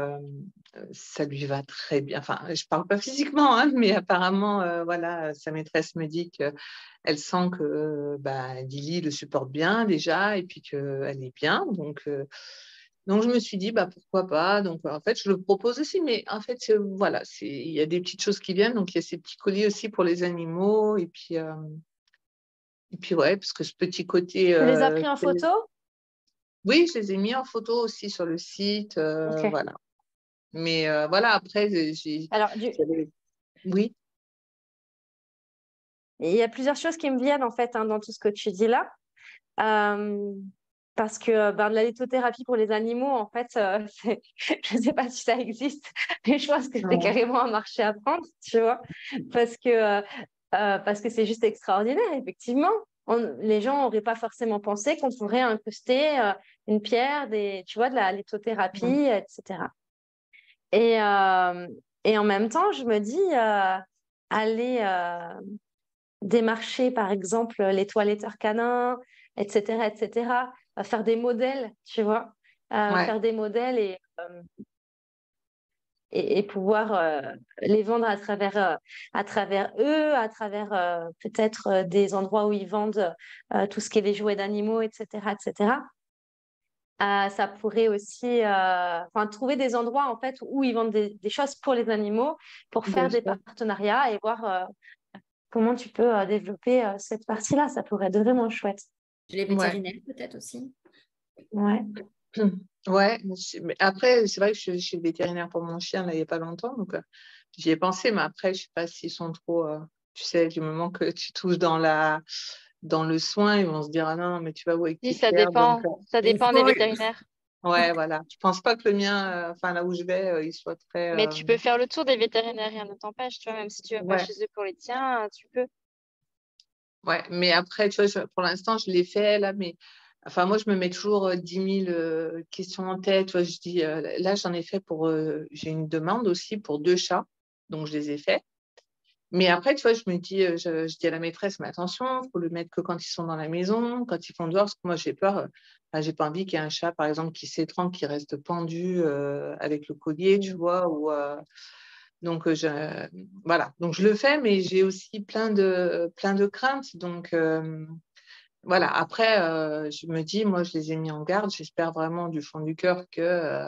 ça lui va très bien. Enfin, je ne parle pas physiquement, hein, mais apparemment, voilà, sa maîtresse me dit qu'elle sent que Lily le supporte bien déjà et puis qu'elle est bien. Donc, je me suis dit, pourquoi pas. Donc, en fait, je le propose aussi. Mais en fait, voilà, il y a des petites choses qui viennent. Donc, il y a ces petits colliers aussi pour les animaux. Et puis ouais, parce que ce petit côté... Tu les as pris en photo? oui, je les ai mis en photo aussi sur le site. Ok. Voilà. Mais voilà, après, Alors, oui. il y a plusieurs choses qui me viennent en fait dans tout ce que tu dis là. Euh, Parce que de la lithothérapie pour les animaux, en fait, je ne sais pas si ça existe, mais je pense que c'est Non. carrément un marché à prendre, tu vois, parce que c'est juste extraordinaire, effectivement. Les gens n'auraient pas forcément pensé qu'on pourrait incruster une pierre, tu vois, de la lithothérapie, etc. Et en même temps, je me dis, aller démarcher, par exemple, les toiletteurs canins, etc., faire des modèles, tu vois, Ouais. faire des modèles et pouvoir les vendre à travers eux, à travers peut-être des endroits où ils vendent tout ce qui est les jouets d'animaux, etc. Ça pourrait aussi trouver des endroits en fait où ils vendent des choses pour les animaux pour Bien faire des sûr. partenariats et voir comment tu peux développer cette partie-là. Ça pourrait être vraiment chouette. Les Ouais. vétérinaires, peut-être aussi. Ouais. Ouais, mais après, c'est vrai que je suis chez le vétérinaire pour mon chien là, il n'y a pas longtemps, donc j'y ai pensé, mais après, je ne sais pas s'ils sont trop, tu sais, du moment que tu touches dans le soin, ils vont se dire, ah non, mais tu vas où avec Si, tes chiens, donc ça Il dépend des faut, vétérinaires. ouais, voilà. Je pense pas que le mien, enfin là où je vais, il soit très, Mais tu peux faire le tour des vétérinaires, rien ne t'empêche, tu vois, même si tu vas pas ouais, chez eux pour les tiens, tu peux. ouais. Mais après, tu vois, pour l'instant, je l'ai fait là, mais enfin, moi, je me mets toujours 10 000 questions en tête. Tu vois, je dis, là, j'en ai fait j'ai une demande aussi pour 2 chats, donc je les ai faits. Mais après, tu vois, je me dis, je dis à la maîtresse, mais attention, il faut le mettre que quand ils sont dans la maison, quand ils font dehors, parce que moi, j'ai peur. Enfin, j'ai pas envie qu'il y ait un chat, par exemple, qui s'étrangle, qui reste pendu avec le collier, tu vois. Donc, voilà. Donc, je le fais, mais j'ai aussi plein de craintes. Donc, voilà. Après, je me dis, moi, je les ai mis en garde. J'espère vraiment du fond du cœur que.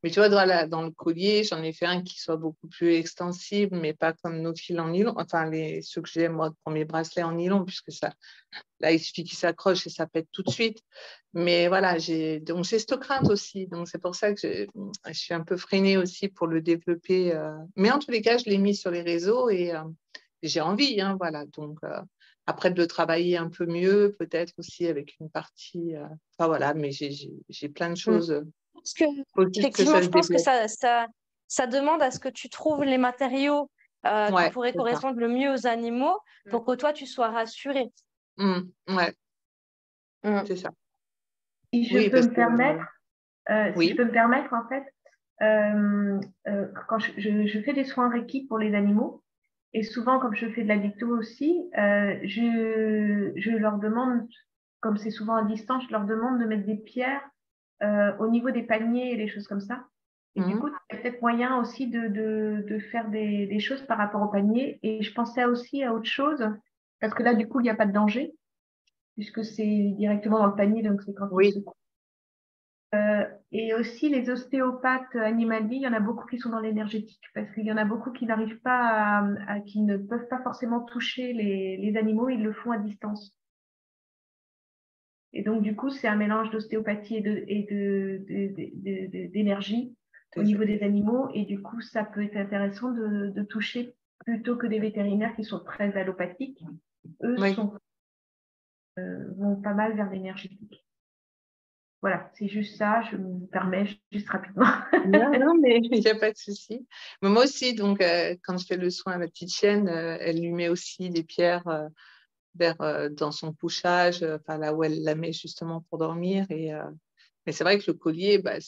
Mais tu vois, dans le collier, j'en ai fait un qui soit beaucoup plus extensible, mais pas comme nos fils en nylon. Enfin, ceux que j'ai, moi, pour mes bracelets en nylon, puisque ça, là, il suffit qu'ils s'accrochent et ça pète tout de suite. Mais voilà, donc j'ai cette crainte aussi. Donc, c'est pour ça que je suis un peu freinée aussi pour le développer. Mais en tous les cas, je l'ai mis sur les réseaux et j'ai envie, hein, voilà. Donc, après, de le travailler un peu mieux, peut-être aussi avec une partie. Enfin, voilà, mais j'ai plein de Mm. choses. Parce que, Il faut juste que effectivement, ça je se pense que développe. ça demande à ce que tu trouves les matériaux qui Ouais, pourraient c'est ça. correspondre le mieux aux animaux pour que toi, tu sois rassuré. Ouais, Mm. c'est ça. Si je Oui, peux parce me que permettre, oui. en fait, quand je fais des soins Reiki pour les animaux, et souvent, comme je fais de la dicto aussi, je leur demande, comme c'est souvent à distance, je leur demande de mettre des pierres au niveau des paniers et des choses comme ça. Et du coup, Mhm. il y a peut-être moyen aussi de faire des choses par rapport au panier. Et je pensais aussi à autre chose, parce que là, du coup, il n'y a pas de danger, puisque c'est directement dans le panier, donc c'est quand ils se Oui, coupent. Et aussi, les ostéopathes animaliers, il y en a beaucoup qui sont dans l'énergétique, parce qu'il y en a beaucoup qui n'arrivent pas qui ne peuvent pas forcément toucher les animaux, ils le font à distance. Et donc, du coup, c'est un mélange d'ostéopathie d'énergie au c'est ça. niveau des animaux. Et du coup, ça peut être intéressant de toucher plutôt que des vétérinaires qui sont très allopathiques. Eux Oui. vont pas mal vers l'énergétique. Voilà, c'est juste ça. Je me permets juste rapidement. Non, non, mais il n'y a pas de souci. Mais moi aussi, donc, quand je fais le soin à la petite chienne, elle lui met aussi des pierres dans son couchage, enfin là où elle la met justement pour dormir. Mais c'est vrai que le collier, bah,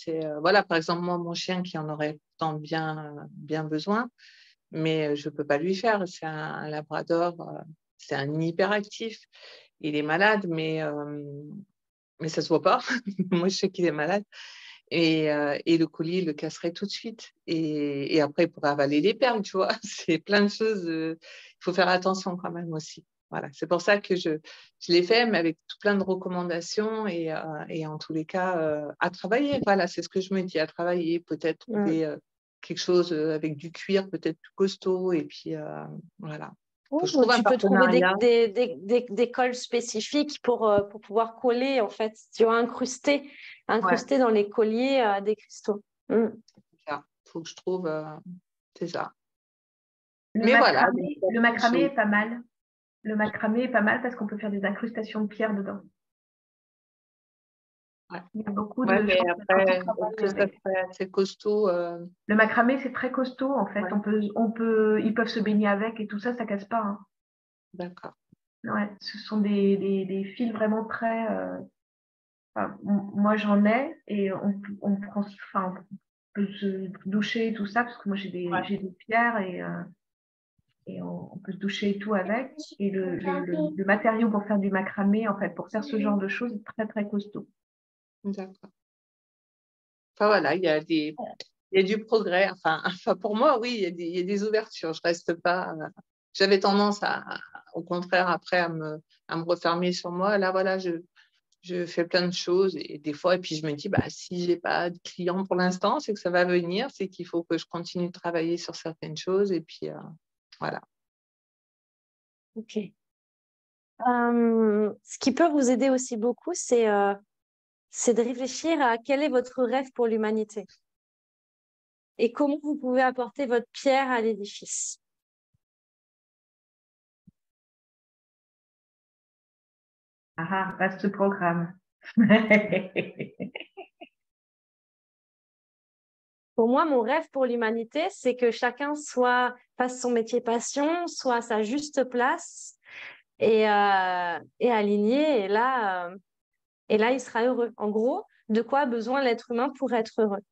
voilà, par exemple, moi, mon chien qui en aurait pourtant bien besoin, mais je ne peux pas lui faire. C'est un labrador, c'est un hyperactif. Il est malade, mais ça ne se voit pas. Moi, je sais qu'il est malade. Et le collier, il le casserait tout de suite. Et après, il pourrait avaler les perles, tu vois. C'est plein de choses. Il faut faire attention quand même aussi. Voilà. C'est pour ça que je l'ai fait, mais avec tout plein de recommandations et en tous les cas, à travailler. Voilà, c'est ce que je me dis, à travailler, peut-être Mm. trouver quelque chose avec du cuir, peut-être plus costaud. Et puis, voilà. Faut que je Ou trouve un tu peux trouver partenariat. des cols spécifiques pour pouvoir coller, en fait, tu vois, Ouais, incruster dans les colliers des cristaux. Mm. c'est ça. Faut que je trouve, c'est ça. Le Mais voilà, donc, macramé, il y a le plein de macramé choses. est pas mal. Le macramé est pas mal parce qu'on peut faire des incrustations de pierre dedans. Ouais. Il y a beaucoup Ouais, je mais pense que quand on après, est-ce travaille que ça avec serait assez costaud le macramé, c'est très costaud en fait. Ouais, Ils peuvent se baigner avec et tout ça, ça casse pas, hein. d'accord. Ouais, ce sont des fils vraiment très. Moi, j'en ai et on prend. Enfin, peut se doucher, tout ça, parce que moi, j'ai des pierres et on peut se doucher et tout avec. Et le matériau pour faire du macramé, en fait, pour faire ce genre de choses, est très, très costaud. D'accord. Enfin, voilà, il y a du progrès. Enfin, pour moi, oui, il y a des ouvertures. Je reste pas. J'avais tendance au contraire, après, à me refermer sur moi. Là, voilà, je fais plein de choses et des fois, et puis je me dis, bah, si j'ai pas de clients pour l'instant, c'est que ça va venir, c'est qu'il faut que je continue de travailler sur certaines choses. Et puis, voilà. Ok. Ce qui peut vous aider aussi beaucoup, c'est de réfléchir à quel est votre rêve pour l'humanité et comment vous pouvez apporter votre pierre à l'édifice. Ah, vaste programme. Pour moi, mon rêve pour l'humanité, c'est que chacun fasse son métier passion, soit à sa juste place et aligné. Et là, il sera heureux. En gros, de quoi a besoin l'être humain pour être heureux?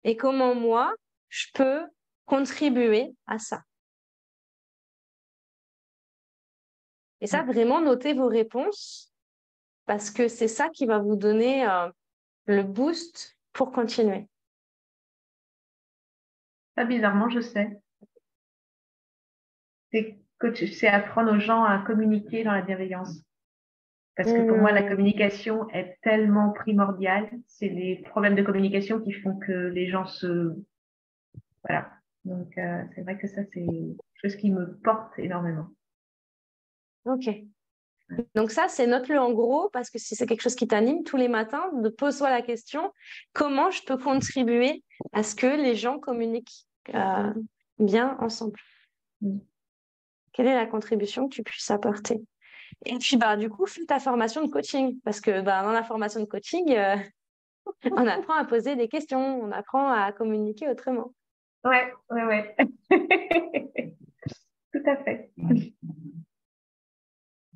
Et comment moi, je peux contribuer à ça? Et ça, vraiment, notez vos réponses parce que c'est ça qui va vous donner le boost pour continuer. Pas bizarrement, je sais. C'est apprendre aux gens à communiquer dans la bienveillance. Parce que pour moi, la communication est tellement primordiale. C'est les problèmes de communication qui font que les gens Voilà. Donc, c'est vrai que ça, c'est quelque chose qui me porte énormément. Ok. Donc ça, c'est note-le en gros, parce que si c'est quelque chose qui t'anime tous les matins, pose-toi la question, comment je peux contribuer à ce que les gens communiquent bien ensemble? Quelle est la contribution que tu puisses apporter? Et puis, du coup, fais ta formation de coaching, parce que dans la formation de coaching, on apprend à poser des questions, on apprend à communiquer autrement. Ouais. Tout à fait.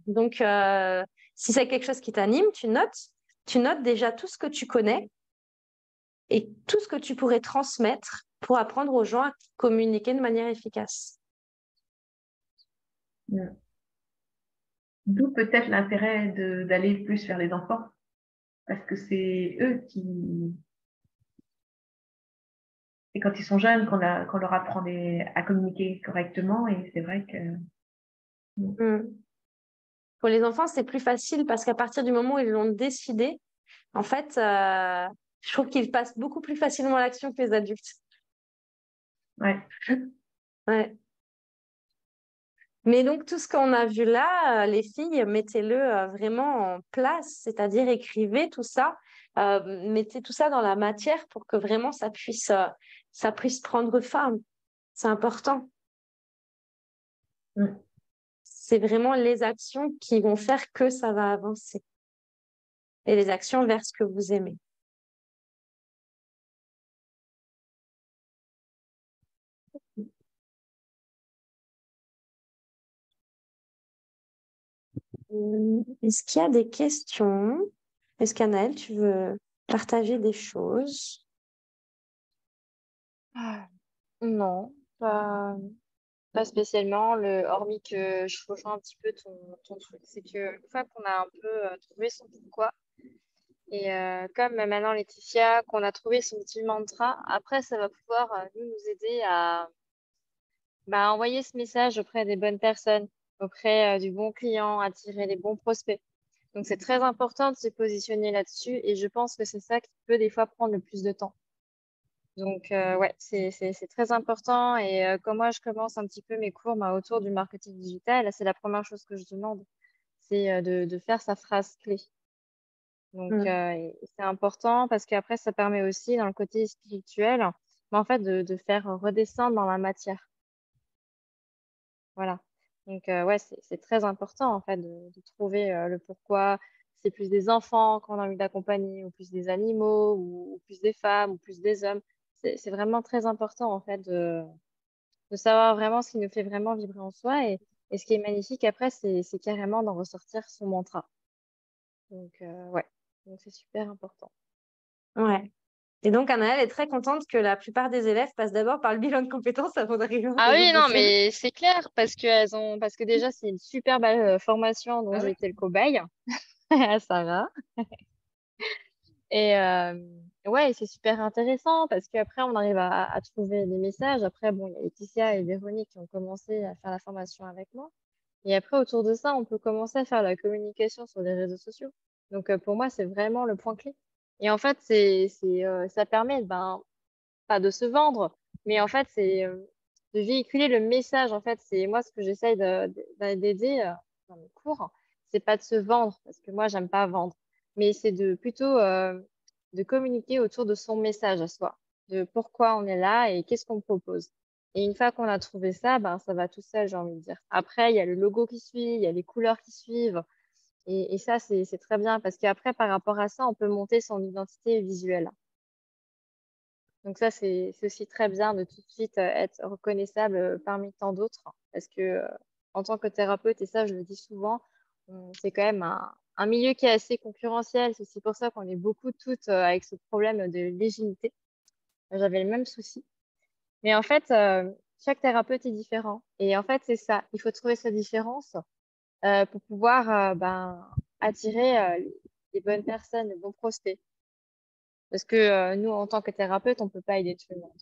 Donc, si c'est quelque chose qui t'anime, tu notes déjà tout ce que tu connais et tout ce que tu pourrais transmettre pour apprendre aux gens à communiquer de manière efficace. D'où peut-être l'intérêt d'aller plus vers les enfants, parce que c'est eux c'est quand ils sont jeunes qu'on leur apprend à communiquer correctement, et c'est vrai que... Pour les enfants, c'est plus facile parce qu'à partir du moment où ils l'ont décidé, en fait, je trouve qu'ils passent beaucoup plus facilement à l'action que les adultes. Ouais. Ouais. Mais donc, tout ce qu'on a vu là, les filles, mettez-le vraiment en place, c'est-à-dire écrivez tout ça, mettez tout ça dans la matière pour que vraiment ça puisse prendre forme. C'est important. C'est vraiment les actions qui vont faire que ça va avancer. Et les actions vers ce que vous aimez. Est-ce qu'il y a des questions? Est-ce qu'Anaëlle, tu veux partager des choses? Non, pas spécialement, hormis que je rejoins un petit peu ton truc. C'est que une fois qu'on a un peu trouvé son pourquoi, et comme maintenant Laetitia, qu'on a trouvé son petit mantra, après ça va pouvoir nous aider à envoyer ce message auprès des bonnes personnes, auprès du bon client, attirer les bons prospects. Donc c'est très important de se positionner là-dessus et je pense que c'est ça qui peut des fois prendre le plus de temps. Donc ouais, c'est très important et quand moi je commence un petit peu mes cours autour du marketing digital, c'est la première chose que je demande, c'est de faire sa phrase clé. Donc c'est important parce qu'après ça permet aussi dans le côté spirituel, en fait de faire redescendre dans la matière. Voilà. Donc ouais, c'est très important en fait de trouver le pourquoi. C'est plus des enfants qu'on a envie d'accompagner, ou plus des animaux, ou plus des femmes, ou plus des hommes. C'est vraiment très important en fait de savoir vraiment ce qui nous fait vraiment vibrer en soi. Et ce qui est magnifique après, c'est carrément d'en ressortir son mantra. Donc ouais, donc c'est super important. Ouais. Et donc, Anaëlle est très contente que la plupart des élèves passent d'abord par le bilan de compétences avant d'arriver au Ah réseau oui, non, social. mais c'est clair parce que déjà, c'est une super belle formation dont Ah j'ai ouais. été le cobaye à Sarah. Et ouais, c'est super intéressant parce qu'après, on arrive à trouver des messages. Après, bon, il y a Laetitia et Véronique qui ont commencé à faire la formation avec moi. Et après, autour de ça, on peut commencer à faire la communication sur les réseaux sociaux. Donc, pour moi, c'est vraiment le point clé. Et en fait, ça permet, ben, pas de se vendre, mais en fait, c'est de véhiculer le message. En fait, c'est moi ce que j'essaye d'aider dans mes cours, c'est pas de se vendre, parce que moi, j'aime pas vendre, mais c'est de plutôt de communiquer autour de son message à soi, de pourquoi on est là et qu'est-ce qu'on propose. Et une fois qu'on a trouvé ça, ben, ça va tout seul, j'ai envie de dire. Après, il y a le logo qui suit, il y a les couleurs qui suivent. Et ça, c'est très bien parce qu'après, par rapport à ça, on peut monter son identité visuelle. Donc ça, c'est aussi très bien de tout de suite être reconnaissable parmi tant d'autres parce que en tant que thérapeute, et ça, je le dis souvent, c'est quand même un milieu qui est assez concurrentiel. C'est aussi pour ça qu'on est beaucoup toutes avec ce problème de légitimité. J'avais le même souci. Mais en fait, chaque thérapeute est différent. Et en fait, c'est ça. Il faut trouver sa différence pour pouvoir ben, attirer les bonnes personnes, les bons prospects. Parce que nous, en tant que thérapeute, on peut pas aider tout le monde.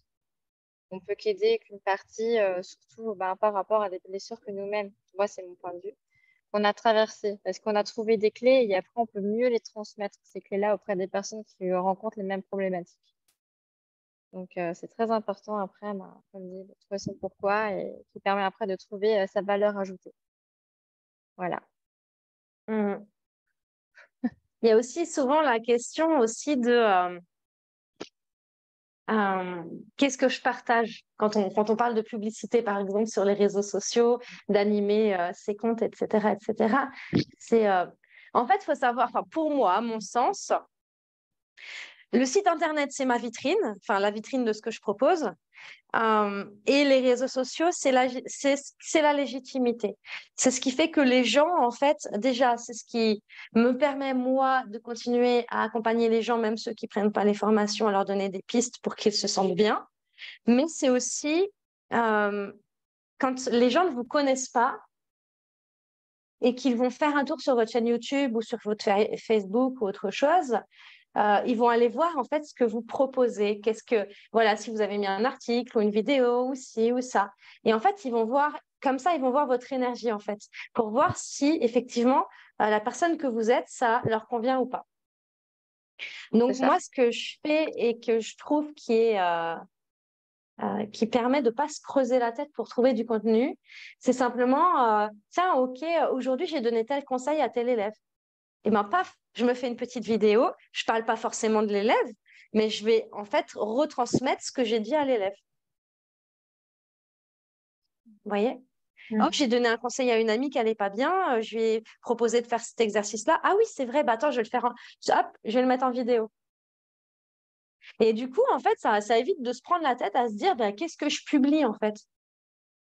On peut qu'aider qu'une partie, surtout ben, par rapport à des blessures que nous-mêmes, moi, c'est mon point de vue, qu'on a traversées. Parce qu'on a trouvé des clés et après, on peut mieux les transmettre, ces clés-là, auprès des personnes qui rencontrent les mêmes problématiques. Donc, c'est très important après, ben, comme dit, de trouver son pourquoi et qui permet après de trouver sa valeur ajoutée. Voilà. Mhm. Il y a aussi souvent la question aussi de qu'est-ce que je partage quand on parle de publicité, par exemple, sur les réseaux sociaux, d'animer ses comptes, etc., etc. C'est, en fait, il faut savoir, enfin, pour moi, à mon sens, le site internet, c'est ma vitrine, enfin, la vitrine de ce que je propose. Et les réseaux sociaux, c'est la légitimité. C'est ce qui fait que les gens, en fait, déjà, c'est ce qui me permet, moi, de continuer à accompagner les gens, même ceux qui ne prennent pas les formations, à leur donner des pistes pour qu'ils se sentent bien. Mais c'est aussi euh, quand les gens ne vous connaissent pas et qu'ils vont faire un tour sur votre chaîne YouTube ou sur votre Facebook ou autre chose, ils vont aller voir en fait ce que vous proposez. Voilà, si vous avez mis un article ou une vidéo ou ci ou ça. Et en fait, ils vont voir, comme ça, ils vont voir votre énergie en fait, pour voir si effectivement la personne que vous êtes, ça leur convient ou pas. C'est Donc ça. moi, ce que je fais et que je trouve qui permet de ne pas se creuser la tête pour trouver du contenu, c'est simplement, tiens, ok, aujourd'hui j'ai donné tel conseil à tel élève. Et bien, paf, je me fais une petite vidéo. Je ne parle pas forcément de l'élève, mais je vais en fait retransmettre ce que j'ai dit à l'élève. Vous voyez? Oh, j'ai donné un conseil à une amie qui n'allait pas bien. Je lui ai proposé de faire cet exercice-là. Ah oui, c'est vrai. Bah, attends, je vais le faire. Hop, je vais le mettre en vidéo. Et du coup, en fait, ça évite de se prendre la tête à se dire, bah, qu'est-ce que je publie en fait?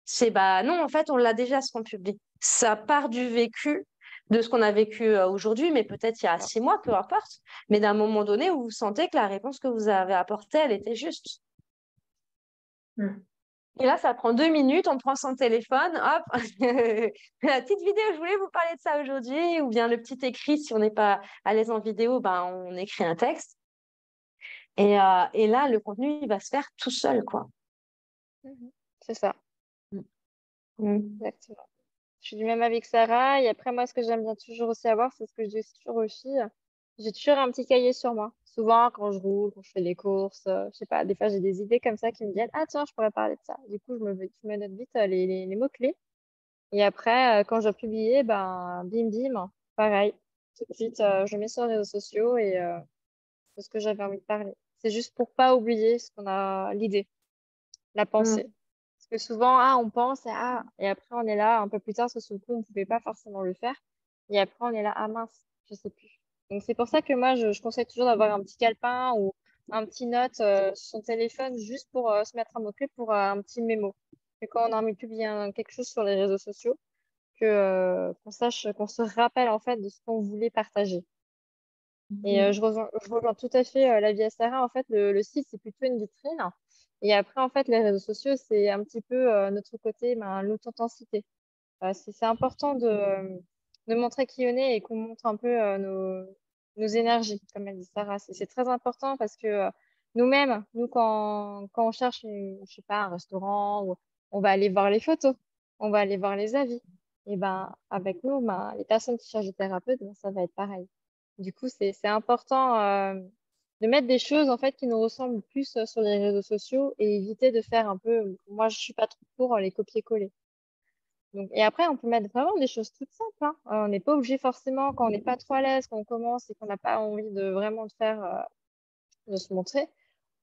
C'est bah non, en fait, on l'a déjà ce qu'on publie. Ça part du vécu, de ce qu'on a vécu aujourd'hui, mais peut-être il y a 6 mois, peu importe. Mais d'un moment donné où vous sentez que la réponse que vous avez apportée, elle était juste. Et là, ça prend 2 minutes, on prend son téléphone, hop, la petite vidéo, je voulais vous parler de ça aujourd'hui, ou bien le petit écrit, si on n'est pas à l'aise en vidéo, ben, on écrit un texte. Et là, le contenu, il va se faire tout seul, quoi. C'est ça. Mm. Exactement. Je suis du même avis que Sarah. Et après, moi, ce que j'aime bien toujours aussi avoir, c'est ce que je dis toujours aux filles. J'ai toujours un petit cahier sur moi. Souvent, quand je roule, quand je fais les courses, je sais pas, des fois, j'ai des idées comme ça qui me viennent. Ah, tiens, je pourrais parler de ça. Du coup, je me note vite les mots-clés. Et après, quand je dois publier, ben, bim, bim, pareil. Tout de suite, je mets sur les réseaux sociaux et de ce que j'avais envie de parler. C'est juste pour pas oublier ce qu'on a, l'idée, la pensée. Mm. Parce que souvent, ah, on pense, et après, on est là, un peu plus tard, parce que sur le coup, on ne pouvait pas forcément le faire. Et après, on est là, ah mince, je sais plus. Donc, c'est pour ça que moi, je conseille toujours d'avoir un petit calepin ou un petit note sur son téléphone, juste pour se mettre un mot-clé pour un petit mémo. Et quand on a envie de publier quelque chose sur les réseaux sociaux, qu'on sache, qu'on se rappelle, en fait, de ce qu'on voulait partager. Et je rejoins tout à fait l'avis à Sarah. En fait, le site, c'est plutôt une vitrine. Et après, en fait, les réseaux sociaux, c'est un petit peu notre côté, l'authenticité. C'est important de montrer qui on est et qu'on montre un peu nos énergies, comme elle dit Sarah. C'est très important parce que nous-mêmes, quand on cherche, je sais pas, un restaurant, on va aller voir les photos, on va aller voir les avis. Et ben, avec nous, les personnes qui cherchent des thérapeutes, ben, ça va être pareil. Du coup, c'est important de mettre des choses en fait qui nous ressemblent plus sur les réseaux sociaux et éviter de faire un peu. Moi, je suis pas trop pour les copier-coller. Donc, et après, on peut mettre vraiment des choses toutes simples, hein. On n'est pas obligé forcément, quand on n'est pas trop à l'aise, quand on commence et qu'on n'a pas envie de vraiment de faire, de se montrer,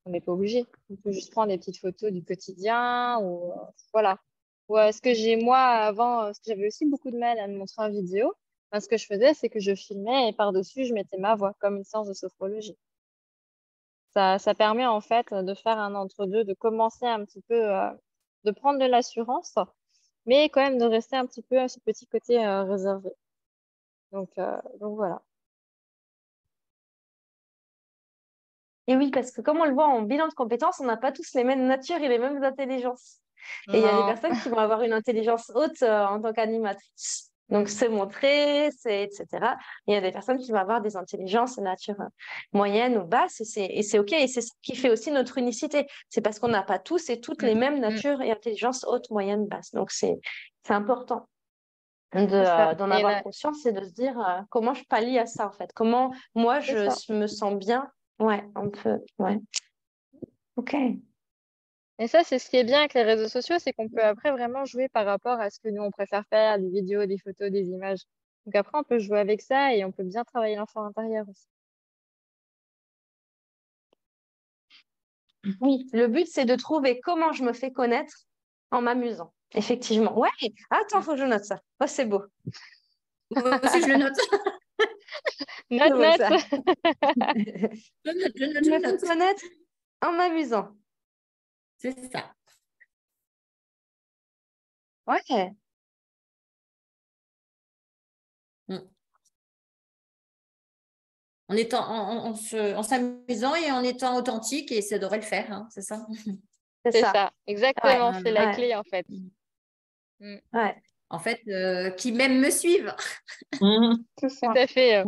on n'est pas obligé. On peut juste prendre des petites photos du quotidien ou voilà. Ou ce que j'ai moi avant, parce que j'avais aussi beaucoup de mal à me montrer en vidéo, ben, ce que je faisais, c'est que je filmais et par-dessus, je mettais ma voix comme une séance de sophrologie. Ça permet en fait de faire un entre-deux, de commencer un petit peu, de prendre de l'assurance, mais quand même de rester un petit peu à ce petit côté réservé. Donc voilà. Et oui, parce que comme on le voit en bilan de compétences, on n'a pas tous les mêmes natures et les mêmes intelligences. Et il y a des Non, personnes qui vont avoir une intelligence haute en tant qu'animatrice. Donc, se montrer, etc. Il y a des personnes qui vont avoir des intelligences nature moyenne ou basse. Et c'est OK. Et c'est ce qui fait aussi notre unicité. C'est parce qu'on n'a pas tous et toutes les mêmes mm, natures et intelligences haute, moyenne, basse. Donc, c'est important c'est ça. d'en Et avoir là, conscience et de se dire comment je pallie à ça, en fait. Comment moi, c'est ça. me sens bien. Ouais, on peut. Ouais. OK. Et ça, c'est ce qui est bien avec les réseaux sociaux, c'est qu'on peut après vraiment jouer par rapport à ce que nous, on préfère faire, des vidéos, des photos, des images. Donc après, on peut jouer avec ça et on peut bien travailler l'enfant intérieur aussi. Oui, le but, c'est de trouver comment je me fais connaître en m'amusant. Effectivement. Ouais, attends, Mm. faut que je note ça. Oh, c'est beau. Moi aussi, je le note. C'est Note, beau note. ça. Je note, je note, Je je me fais note. connaître en m'amusant. C'est ça. Ouais. Mm. En s'amusant et en étant authentique, et ça devrait le faire, hein, c'est ça? C'est C'est ça. ça, Ouais, exactement, c'est la ouais, clé en fait. Mm. ouais. En fait, qui même me suivent. C'est Tout ça. à fait.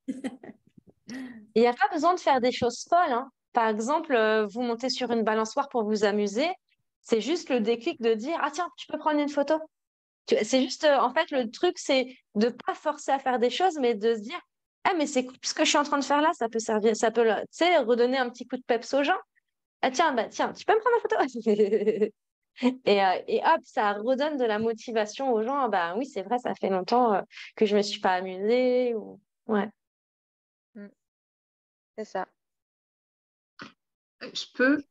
Il n'y a pas besoin de faire des choses folles, hein. Par exemple, vous montez sur une balançoire pour vous amuser. C'est juste le déclic de dire, ah tiens, tu peux prendre une photo. C'est juste, en fait, le truc, c'est de pas forcer à faire des choses, mais de se dire, ah, mais c'est cool, ce que je suis en train de faire là, ça peut servir, ça peut, tu sais, redonner un petit coup de peps aux gens. Ah, tiens, bah, tiens, tu peux me prendre la photo? Et hop, ça redonne de la motivation aux gens. Ah, bah oui, c'est vrai, ça fait longtemps que je me suis pas amusée. Ou... Ouais. Mm. C'est ça. Je peux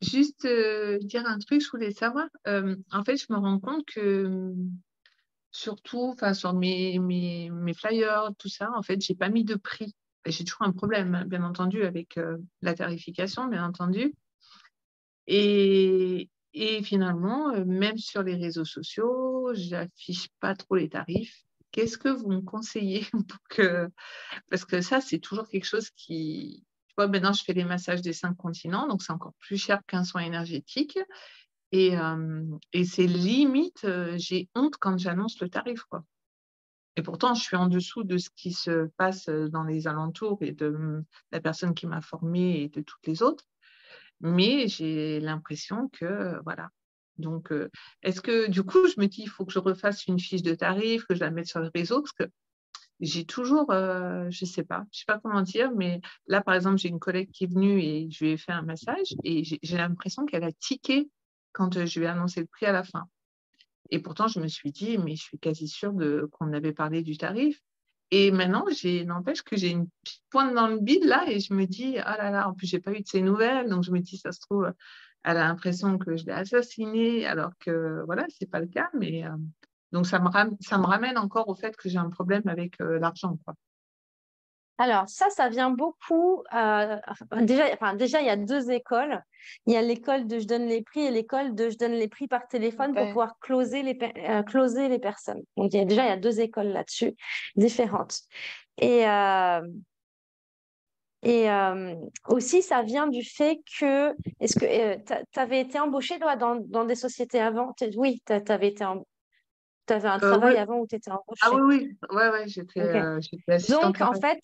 juste dire un truc, je voulais savoir. En fait, je me rends compte que surtout, enfin, sur mes flyers, tout ça, en fait, j'ai pas mis de prix. Et j'ai toujours un problème, hein, bien entendu, avec la tarification, bien entendu. Et finalement, même sur les réseaux sociaux, j'affiche pas trop les tarifs. Qu'est-ce que vous me conseillez pour que... Parce que ça, c'est toujours quelque chose qui... Tu vois, maintenant, je fais les massages des 5 continents, donc c'est encore plus cher qu'un soin énergétique. Et c'est limite, j'ai honte quand j'annonce le tarif, quoi. Et pourtant, je suis en dessous de ce qui se passe dans les alentours et de la personne qui m'a formée et de toutes les autres. Mais j'ai l'impression que, voilà. Donc, est-ce que, du coup, je me dis, il faut que je refasse une fiche de tarif, que je la mette sur le réseau, parce que j'ai toujours, je sais pas comment dire, mais là, par exemple, j'ai une collègue qui est venue et je lui ai fait un massage et j'ai l'impression qu'elle a tiqué quand je lui ai annoncé le prix à la fin. Et pourtant, je me suis dit, mais je suis quasi sûre qu'on avait parlé du tarif. Et maintenant, n'empêche que j'ai une petite pointe dans le bide là et je me dis, ah là là, en plus, j'ai pas eu de ses nouvelles. Donc, je me dis, ça se trouve, elle a l'impression que je l'ai assassinée, alors que voilà, c'est pas le cas. Mais donc, ça me ramène encore au fait que j'ai un problème avec l'argent, quoi. Alors, ça vient beaucoup. Déjà, il y a deux écoles. Il y a l'école de je donne les prix et l'école de je donne les prix par téléphone pour pouvoir closer les personnes. Donc, il y a deux écoles là-dessus, différentes. Et, aussi, ça vient du fait que, est-ce que tu avais été embauché toi, dans des sociétés avant? Oui, tu avais un Oui. travail avant où tu étais Ah embauché. oui, ouais, j'étais Ok. assistante Donc, en RH. fait,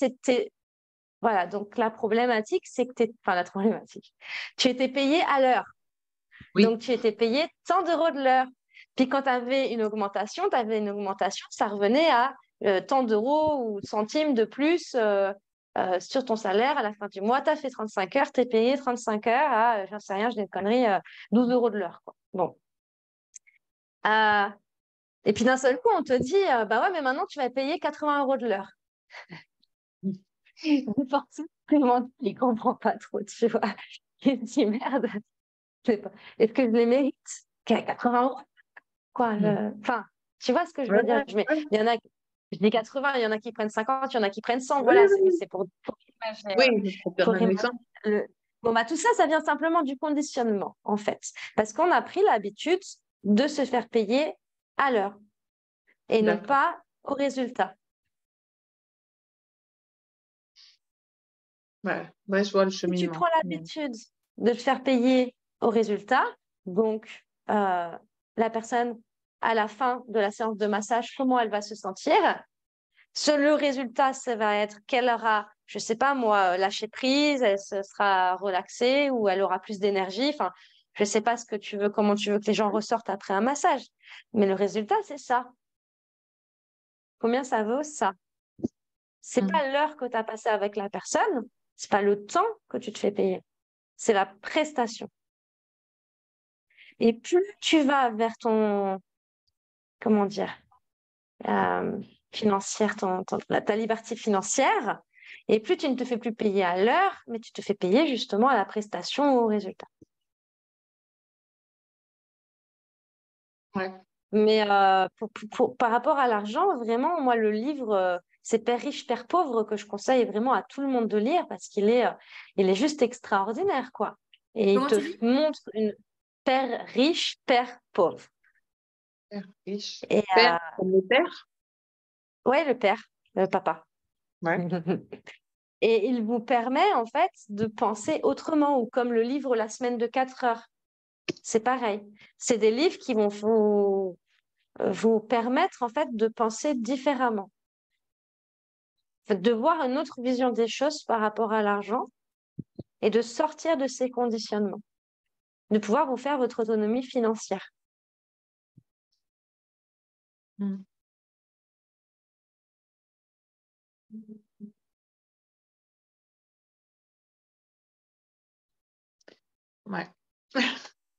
voilà, donc la problématique, c'est que tu étais payé à l'heure. Oui, Donc, tu étais payé tant d'euros de l'heure. Puis quand tu avais une augmentation, ça revenait à tant d'euros ou centimes de plus sur ton salaire à la fin du mois. Tu as fait 35 heures, tu es payé 35 heures à, j'en sais rien, je n'ai une connerie, 12 euros de l'heure, quoi. Bon. Euh, et puis d'un seul coup, on te dit, bah ouais, mais maintenant, tu vas payer 80 euros de l'heure. Forcément, il ne comprend pas trop, tu vois. Il me dit, merde, je sais pas. Est-ce que je les mérite? 80 euros, quoi. Enfin, tu vois ce que je veux dire? Il y en a, je dis 80, il y en a qui prennent 50, il y en a qui prennent 100. Voilà, c'est pour imaginer. oui, pour faire Pour un imaginer exemple. Bon, bah, tout ça, ça vient simplement du conditionnement, en fait. Parce qu'on a pris l'habitude de se faire payer à l'heure et non D'accord. pas au résultat. Ouais, je vois le Si tu cheminement. prends l'habitude de te faire payer au résultat, donc la personne, à la fin de la séance de massage, comment elle va se sentir? Le résultat, ça va être qu'elle aura, je ne sais pas moi, lâché prise, elle se sera relaxée ou elle aura plus d'énergie. Enfin, je ne sais pas comment tu veux que les gens ressortent après un massage. Mais le résultat, c'est ça. Combien ça vaut ça? C'est pas l'heure que tu as passée avec la personne, c'est pas le temps que tu te fais payer, c'est la prestation. Et plus tu vas vers comment dire, financière, ta liberté financière, et plus tu ne te fais plus payer à l'heure, mais tu te fais payer justement à la prestation ou au résultat. Ouais. Mais par rapport à l'argent, vraiment, moi, le livre, c'est Père riche, Père pauvre, que je conseille vraiment à tout le monde de lire parce il est juste extraordinaire, quoi. Et il Comment te tu dis? montre une Père riche, Père pauvre. Père riche. Et Père comme le père? ouais, le père, le papa. Ouais. Et il vous permet en fait de penser autrement, ou comme le livre La semaine de 4 heures. C'est pareil. C'est des livres qui vont vous permettre en fait de penser différemment, de voir une autre vision des choses par rapport à l'argent et de sortir de ces conditionnements, de pouvoir vous faire votre autonomie financière. Ouais.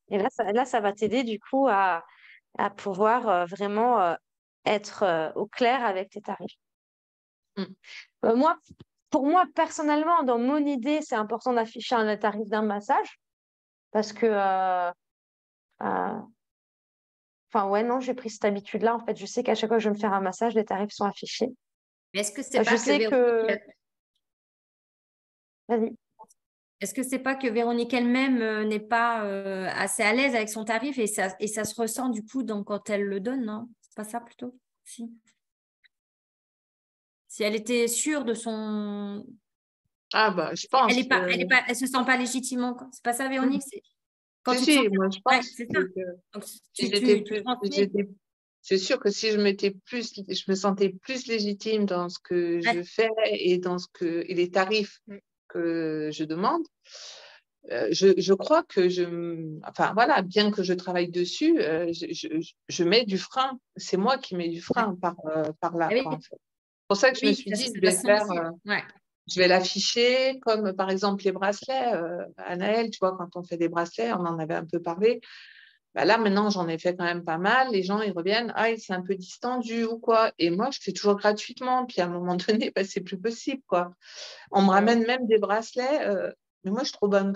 Et là, ça va t'aider du coup à pouvoir vraiment être au clair avec tes tarifs. Moi, pour moi, personnellement, dans mon idée, c'est important d'afficher un tarif d'un massage parce que, enfin, ouais, non, j'ai pris cette habitude-là. En fait, je sais qu'à chaque fois que je vais me faire un massage, les tarifs sont affichés. Mais est-ce que c'est Je pas que sais que. Vas-y. Est-ce que c'est pas que Véronique elle-même n'est pas assez à l'aise avec son tarif et ça se ressent du coup donc quand elle le donne, non? C'est pas ça plutôt? Si elle était sûre de son, Ah je pense. elle se sent pas légitimement. C'est pas ça, Véronique? C'est quand tu te sens. Moi je Ouais, pense c'est ça. que Donc si tu transmets. c'est sûr que si je me sentais plus légitime dans ce que je Ouais. fais et dans et les tarifs que je demande, je crois que enfin voilà, bien que je travaille dessus, je mets du frein. C'est moi qui mets du frein par là, Ah oui, quoi, en fait. C'est pour ça que je me oui, suis ça, dit, ça va se sentir. Ouais. je vais l'afficher comme par exemple les bracelets. Anaël, tu vois, quand on fait des bracelets, on en avait un peu parlé. Bah là, maintenant, j'en ai fait quand même pas mal. Les gens, ils reviennent, ah, c'est un peu distendu ou quoi. Et moi, je fais toujours gratuitement. Puis à un moment donné, bah, c'est plus possible, quoi. On me ramène même des bracelets. Mais moi, je suis trop bonne,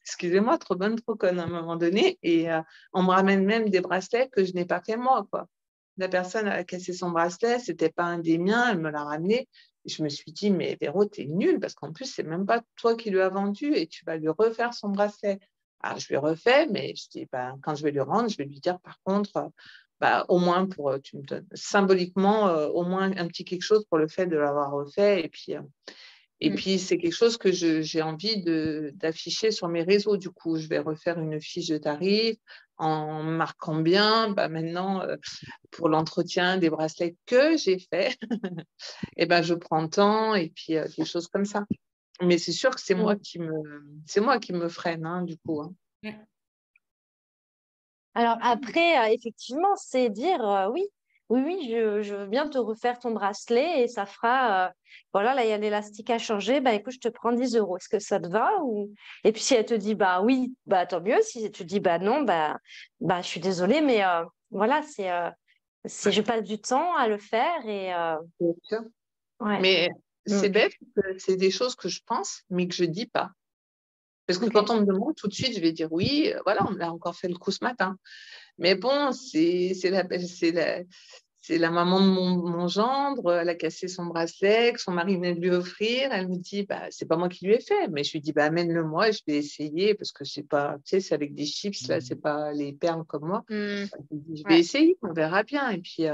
excusez-moi, trop bonne, trop conne à un moment donné. Et on me ramène même des bracelets que je n'ai pas fait moi, quoi. La personne a cassé son bracelet, c'était pas un des miens, elle me l'a ramené. Je me suis dit, mais Véro, t'es nulle parce qu'en plus, c'est même pas toi qui lui as vendu et tu vas lui refaire son bracelet. Alors, je lui refais, mais je dis, bah, quand je vais lui rendre, je vais lui dire, par contre, bah, au moins tu me donnes symboliquement, au moins un petit quelque chose pour le fait de l'avoir refait. Et puis, c'est quelque chose que j'ai envie d'afficher sur mes réseaux. Du coup, je vais refaire une fiche de tarif en marquant bien, bah, maintenant, pour l'entretien des bracelets que j'ai fait, et ben, je prends temps et puis des choses comme ça. Mais c'est sûr que c'est moi qui me freine, hein, du coup. Hein. Alors après, effectivement, c'est dire oui, oui, je veux bien te refaire ton bracelet et ça fera, voilà, là, il y a l'élastique à changer, bah écoute, je te prends 10 euros. Est-ce que ça te va ou... Et puis si elle te dit, bah oui, bah tant mieux. Si elle te dit, bah non, bah je suis désolée, mais voilà, je passe du temps à le faire et Bien sûr. ouais. Mais c'est bête, c'est des choses que je pense, mais que je ne dis pas. Parce que quand on me demande, tout de suite, je vais dire oui, voilà, on me l'a encore fait le coup ce matin. Mais bon, c'est la maman de mon gendre, elle a cassé son bracelet, que son mari venait de lui offrir. Elle me dit, bah, c'est pas moi qui lui ai fait. Mais je lui dis, bah, amène-le-moi, je vais essayer, parce que c'est pas, tu sais, c'est avec des chips, là, c'est pas les perles comme moi. Je vais essayer, on verra bien. Et puis,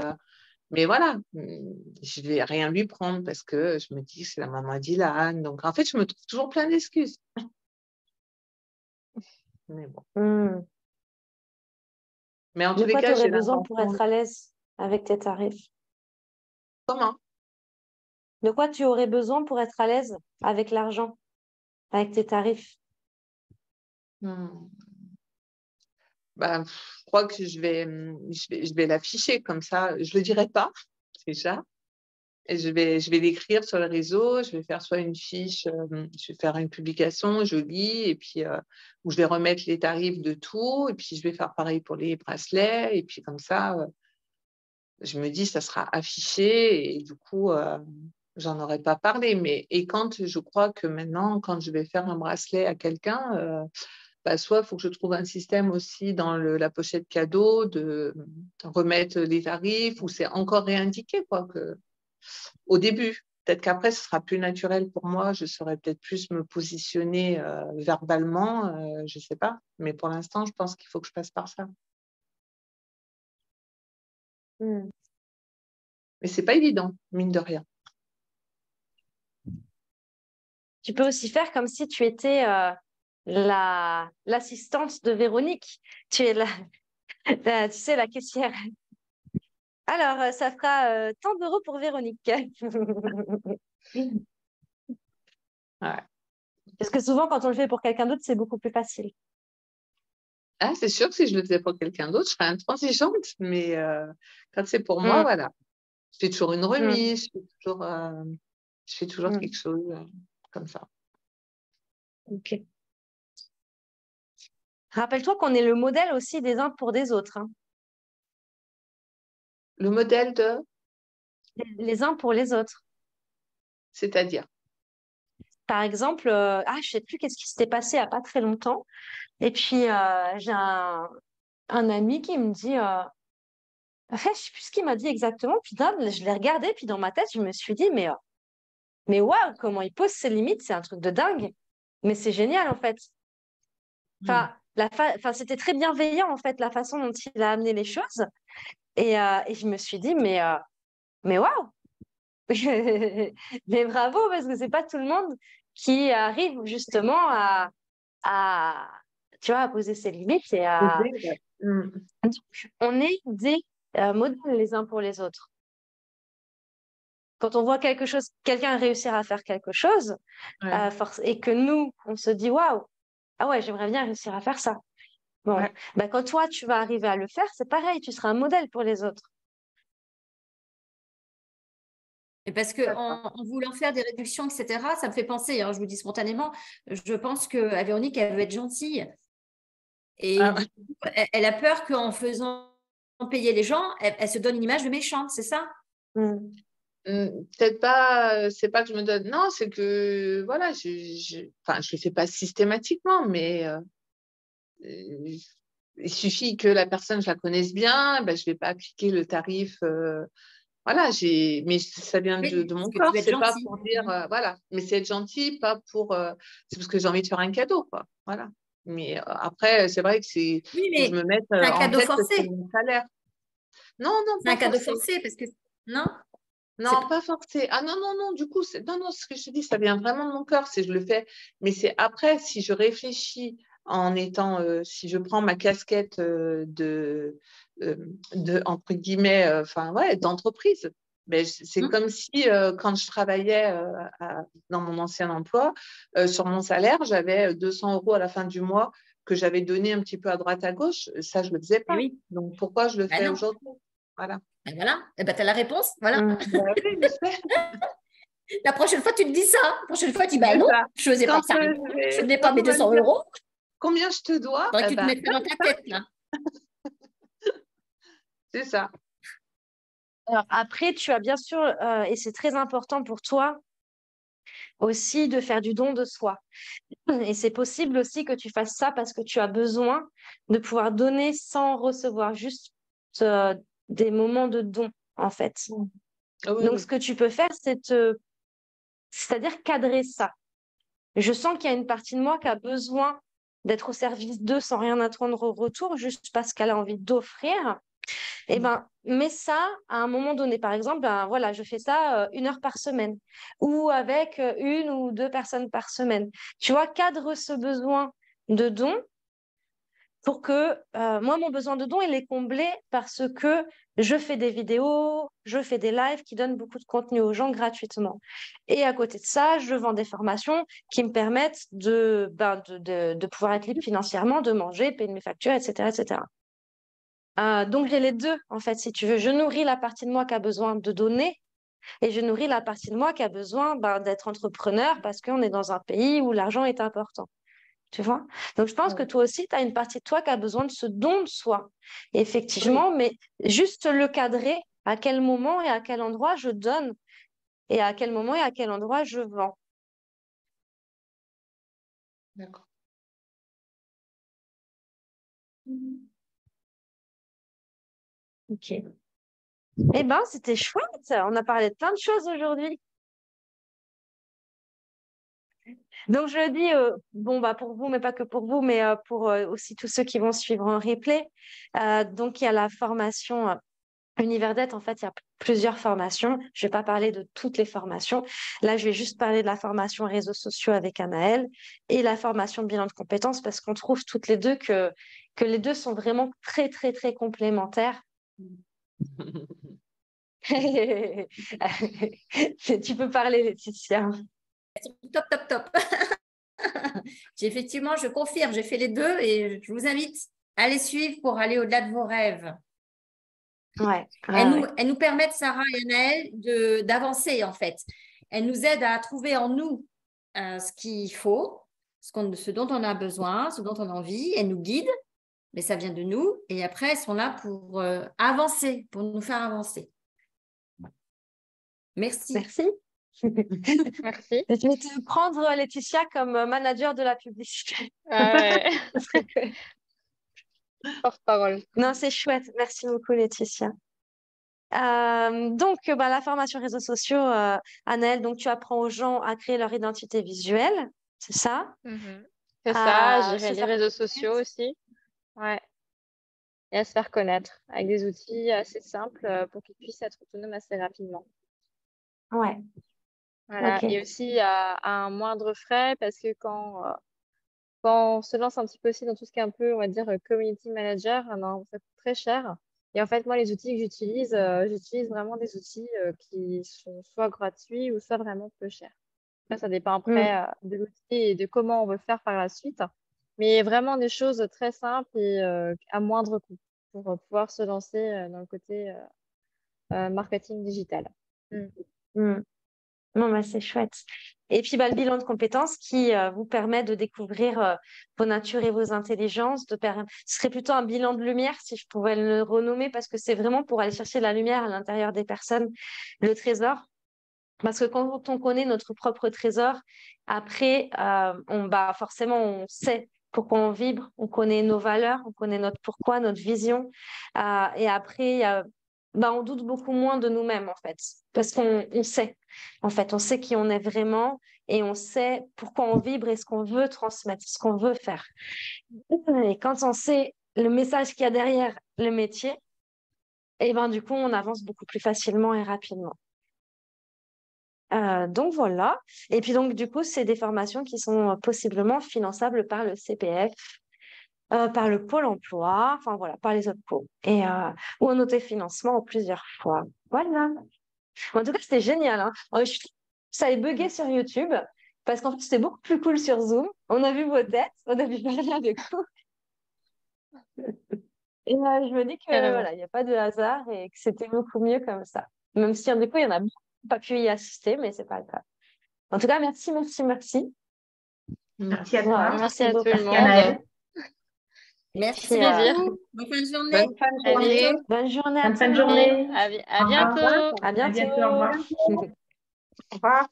mais voilà, je vais rien lui prendre parce que je me dis que c'est la maman d'Ilan. Donc, en fait, je me trouve toujours plein d'excuses. Mais bon. Mais en tous les De quoi cas, tu aurais j'ai besoin pour l'intention. être à l'aise avec tes tarifs? Comment? De quoi tu aurais besoin pour être à l'aise avec l'argent, avec tes tarifs? Bah, je crois que je vais l'afficher comme ça. Je ne le dirai pas déjà. Et je vais l'écrire sur le réseau. Je vais faire soit une fiche, je vais faire une publication jolie, et puis où je vais remettre les tarifs de tout. Et puis je vais faire pareil pour les bracelets. Et puis comme ça, je me dis, ça sera affiché. Et du coup, j'en aurais pas parlé. Et quand je crois que maintenant, quand je vais faire un bracelet à quelqu'un, bah, soit il faut que je trouve un système aussi dans la pochette cadeau de remettre les tarifs ou c'est encore réindiqué quoi, au début. Peut-être qu'après, ce sera plus naturel pour moi. Je saurais peut-être plus me positionner verbalement, je ne sais pas. Mais pour l'instant, je pense qu'il faut que je passe par ça. Mais ce n'est pas évident, mine de rien. Tu peux aussi faire comme si tu étais l'assistante de Véronique. Tu es tu sais, la caissière. Alors, ça fera tant d'euros pour Véronique. Ouais. Parce que souvent, quand on le fait pour quelqu'un d'autre, c'est beaucoup plus facile. Ah, c'est sûr que si je le faisais pour quelqu'un d'autre, je serais intransigeante. Mais quand c'est pour moi, voilà. Je fais toujours une remise, je fais toujours quelque chose comme ça. Ok. Rappelle-toi qu'on est le modèle aussi des uns pour des autres. Hein. Le modèle de, Les uns pour les autres. c'est-à-dire, Par exemple, je ne sais plus qu'est-ce qui s'était passé il n'y a pas très longtemps. Et puis, j'ai un ami qui me dit, je ne sais plus ce qu'il m'a dit exactement. Puis là, je l'ai regardé, puis dans ma tête, je me suis dit, mais waouh, comment il pose ses limites, c'est un truc de dingue. Mais c'est génial, en fait. Enfin, c'était très bienveillant, en fait, la façon dont il a amené les choses. Et je me suis dit, mais waouh! Mais bravo, parce que c'est pas tout le monde qui arrive justement tu vois, à poser ses limites et à... Donc, on est des modèles les uns pour les autres. Quand on voit quelqu'un réussir à faire quelque chose, et que nous, on se dit, waouh, ah ouais, j'aimerais bien réussir à faire ça. Bon, quand toi, tu vas arriver à le faire, c'est pareil, tu seras un modèle pour les autres. Et parce qu'en voulant faire des réductions, etc., ça me fait penser, hein, je vous dis spontanément, je pense qu'à Véronique, elle veut être gentille. Et du coup, elle a peur qu'en faisant payer les gens, elle se donne une image de méchante, c'est ça? Peut-être pas, c'est pas que je me donne, non, c'est que voilà, je le fais pas systématiquement, mais il suffit que la personne, je la connaisse bien, ben, je vais pas appliquer le tarif Voilà, mais ça vient Oui, de parce mon que tu corps, veux être c'est pas gentil. pour dire, voilà, mais c'est être gentil, pas pour, c'est parce que j'ai envie de faire un cadeau, quoi, voilà. Mais après, c'est vrai que Oui, faut que je mais me mette c'est un en cadeau tête que c'est forcé. mon salaire. Non, non, C'est un pas cadeau forcé. forcé parce que non, c'est Non, pas forcé. Ah non, non, non, du coup, non, non, ce que je te dis, ça vient vraiment de mon cœur, si je le fais. Mais c'est après, si je réfléchis en étant, si je prends ma casquette entre guillemets, enfin, ouais, d'entreprise. Mais c'est comme si, quand je travaillais dans mon ancien emploi, sur mon salaire, j'avais 200 € à la fin du mois que j'avais donné un petit peu à droite à gauche. Ça, je ne le faisais eh pas. oui. Donc, pourquoi je le Ben fais non. aujourd'hui? Voilà. Ben voilà. Eh ben, tu as la réponse. Voilà. Bah oui, je sais. La prochaine fois, tu te dis ça. La prochaine fois, tu dis bah C'est non, ça. je n'osais pas Quand, ça. Je n'ai pas quand mes on va me 200 dire euros. combien je te dois, Faudrait que eh tu te ben, mettes ça dans ta tête, là. c'est ça. Alors, après, tu as bien sûr, et c'est très important pour toi aussi, de faire du don de soi. Et c'est possible aussi que tu fasses ça parce que tu as besoin de pouvoir donner sans recevoir, juste euh, des moments de don, en fait. Ah oui, Donc, oui. ce que tu peux faire, c'est-à-dire cadrer ça. Je sens qu'il y a une partie de moi qui a besoin d'être au service d'eux sans rien attendre au retour, juste parce qu'elle a envie d'offrir. Eh ben, mets ça à un moment donné. Par exemple, ben, voilà, je fais ça 1 heure par semaine ou avec 1 ou 2 personnes par semaine. Tu vois, cadre ce besoin de don pour que moi, mon besoin de don, il est comblé parce que je fais des vidéos, je fais des lives qui donnent beaucoup de contenu aux gens gratuitement. Et à côté de ça, je vends des formations qui me permettent de pouvoir être libre financièrement, de manger, payer mes factures, etc., etc. Donc, j'ai les deux, en fait, si tu veux. Je nourris la partie de moi qui a besoin de donner et je nourris la partie de moi qui a besoin d'être entrepreneur parce qu'on est dans un pays où l'argent est important. Tu vois? Donc, je pense que toi aussi, tu as une partie de toi qui a besoin de ce don de soi. Oui, Effectivement, mais juste le cadrer, à quel moment et à quel endroit je donne et à quel moment et à quel endroit je vends. d'accord. OK. Eh bien, c'était chouette. On a parlé de plein de choses aujourd'hui. Donc, je le dis, bon, bah, pour vous, mais pas que pour vous, mais pour aussi tous ceux qui vont suivre en replay. Donc, il y a la formation Univers d'être. En fait, il y a plusieurs formations. Je ne vais pas parler de toutes les formations. Là, je vais juste parler de la formation réseaux sociaux avec Anaëlle et la formation bilan de compétences parce qu'on trouve toutes les deux que les deux sont vraiment très, très, très complémentaires. Tu peux parler, Laetitia. Top, top, top. Effectivement, je confirme, j'ai fait les deux et je vous invite à les suivre pour aller au-delà de vos rêves. Ouais, Elles nous permettent, Sarah et Anaëlle, d'avancer en fait. Elles nous aident à trouver en nous ce qu'il faut, ce dont on a besoin, ce dont on a envie. Elles nous guident, mais ça vient de nous. Et après, elles sont là pour avancer, pour nous faire avancer. Merci. Merci. Merci. Je vais te prendre, Laetitia, comme manager de la publicité. Ah ouais. Porte-parole. Non, c'est chouette. Merci beaucoup, Laetitia. Donc, la formation réseaux sociaux, Anaëlle, donc tu apprends aux gens à créer leur identité visuelle, c'est ça? Mhm. C'est ça, À gérer se les faire réseaux sociaux connaître. aussi. Ouais. Et à se faire connaître avec des outils assez simples pour qu'ils puissent être autonomes assez rapidement. Ouais, Voilà. Et ok. aussi à un moindre frais parce que quand on se lance un petit peu aussi dans tout ce qui est un peu, on va dire, community manager, non, ça coûte très cher. Et en fait, moi, les outils que j'utilise vraiment des outils qui sont soit gratuits ou soit vraiment peu chers. Après, ça dépend Mm, après de l'outil et de comment on veut faire par la suite. Mais vraiment des choses très simples et à moindre coût pour pouvoir se lancer dans le côté marketing digital. Mm. mm. Non, c'est chouette. Et puis, le bilan de compétences qui vous permet de découvrir vos natures et vos intelligences. Ce serait plutôt un bilan de lumière, si je pouvais le renommer, parce que c'est vraiment pour aller chercher la lumière à l'intérieur des personnes, le trésor. Parce que quand on connaît notre propre trésor, après, forcément, on sait pourquoi on vibre, on connaît nos valeurs, on connaît notre pourquoi, notre vision. Et après, bah, on doute beaucoup moins de nous-mêmes, en fait. Parce qu'on sait, en fait, on sait qui on est vraiment et on sait pourquoi on vibre et ce qu'on veut transmettre, ce qu'on veut faire. Et quand on sait le message qu'il y a derrière le métier, et ben, du coup, on avance beaucoup plus facilement et rapidement. Donc voilà. Et puis donc du coup, c'est des formations qui sont possiblement finançables par le CPF, par le Pôle emploi, enfin voilà, par les autres pôles. Ou en autofinancement en plusieurs fois. Voilà. En tout cas, c'était génial, hein. Ça a bugué sur YouTube parce qu'en fait, c'était beaucoup plus cool sur Zoom. On a vu vos têtes, on a vu parler avec vous. Et je me dis que Carrément. voilà, il n'y a pas de hasard et que c'était beaucoup mieux comme ça. Même si du coup, il y en a beaucoup qui n'ont pas pu y assister, mais c'est pas grave. En tout cas, merci, merci, merci. Merci à Voilà, toi. Merci à tout le Merci monde. Anaëlle. Merci Puis, Plaisir. beaucoup. Bonne fin de journée. Bonne fin de À journée. bientôt. bonne journée à Bonne tout fin le de monde. journée. À Au revoir. bientôt. À À bientôt. Au revoir. bientôt. Au revoir.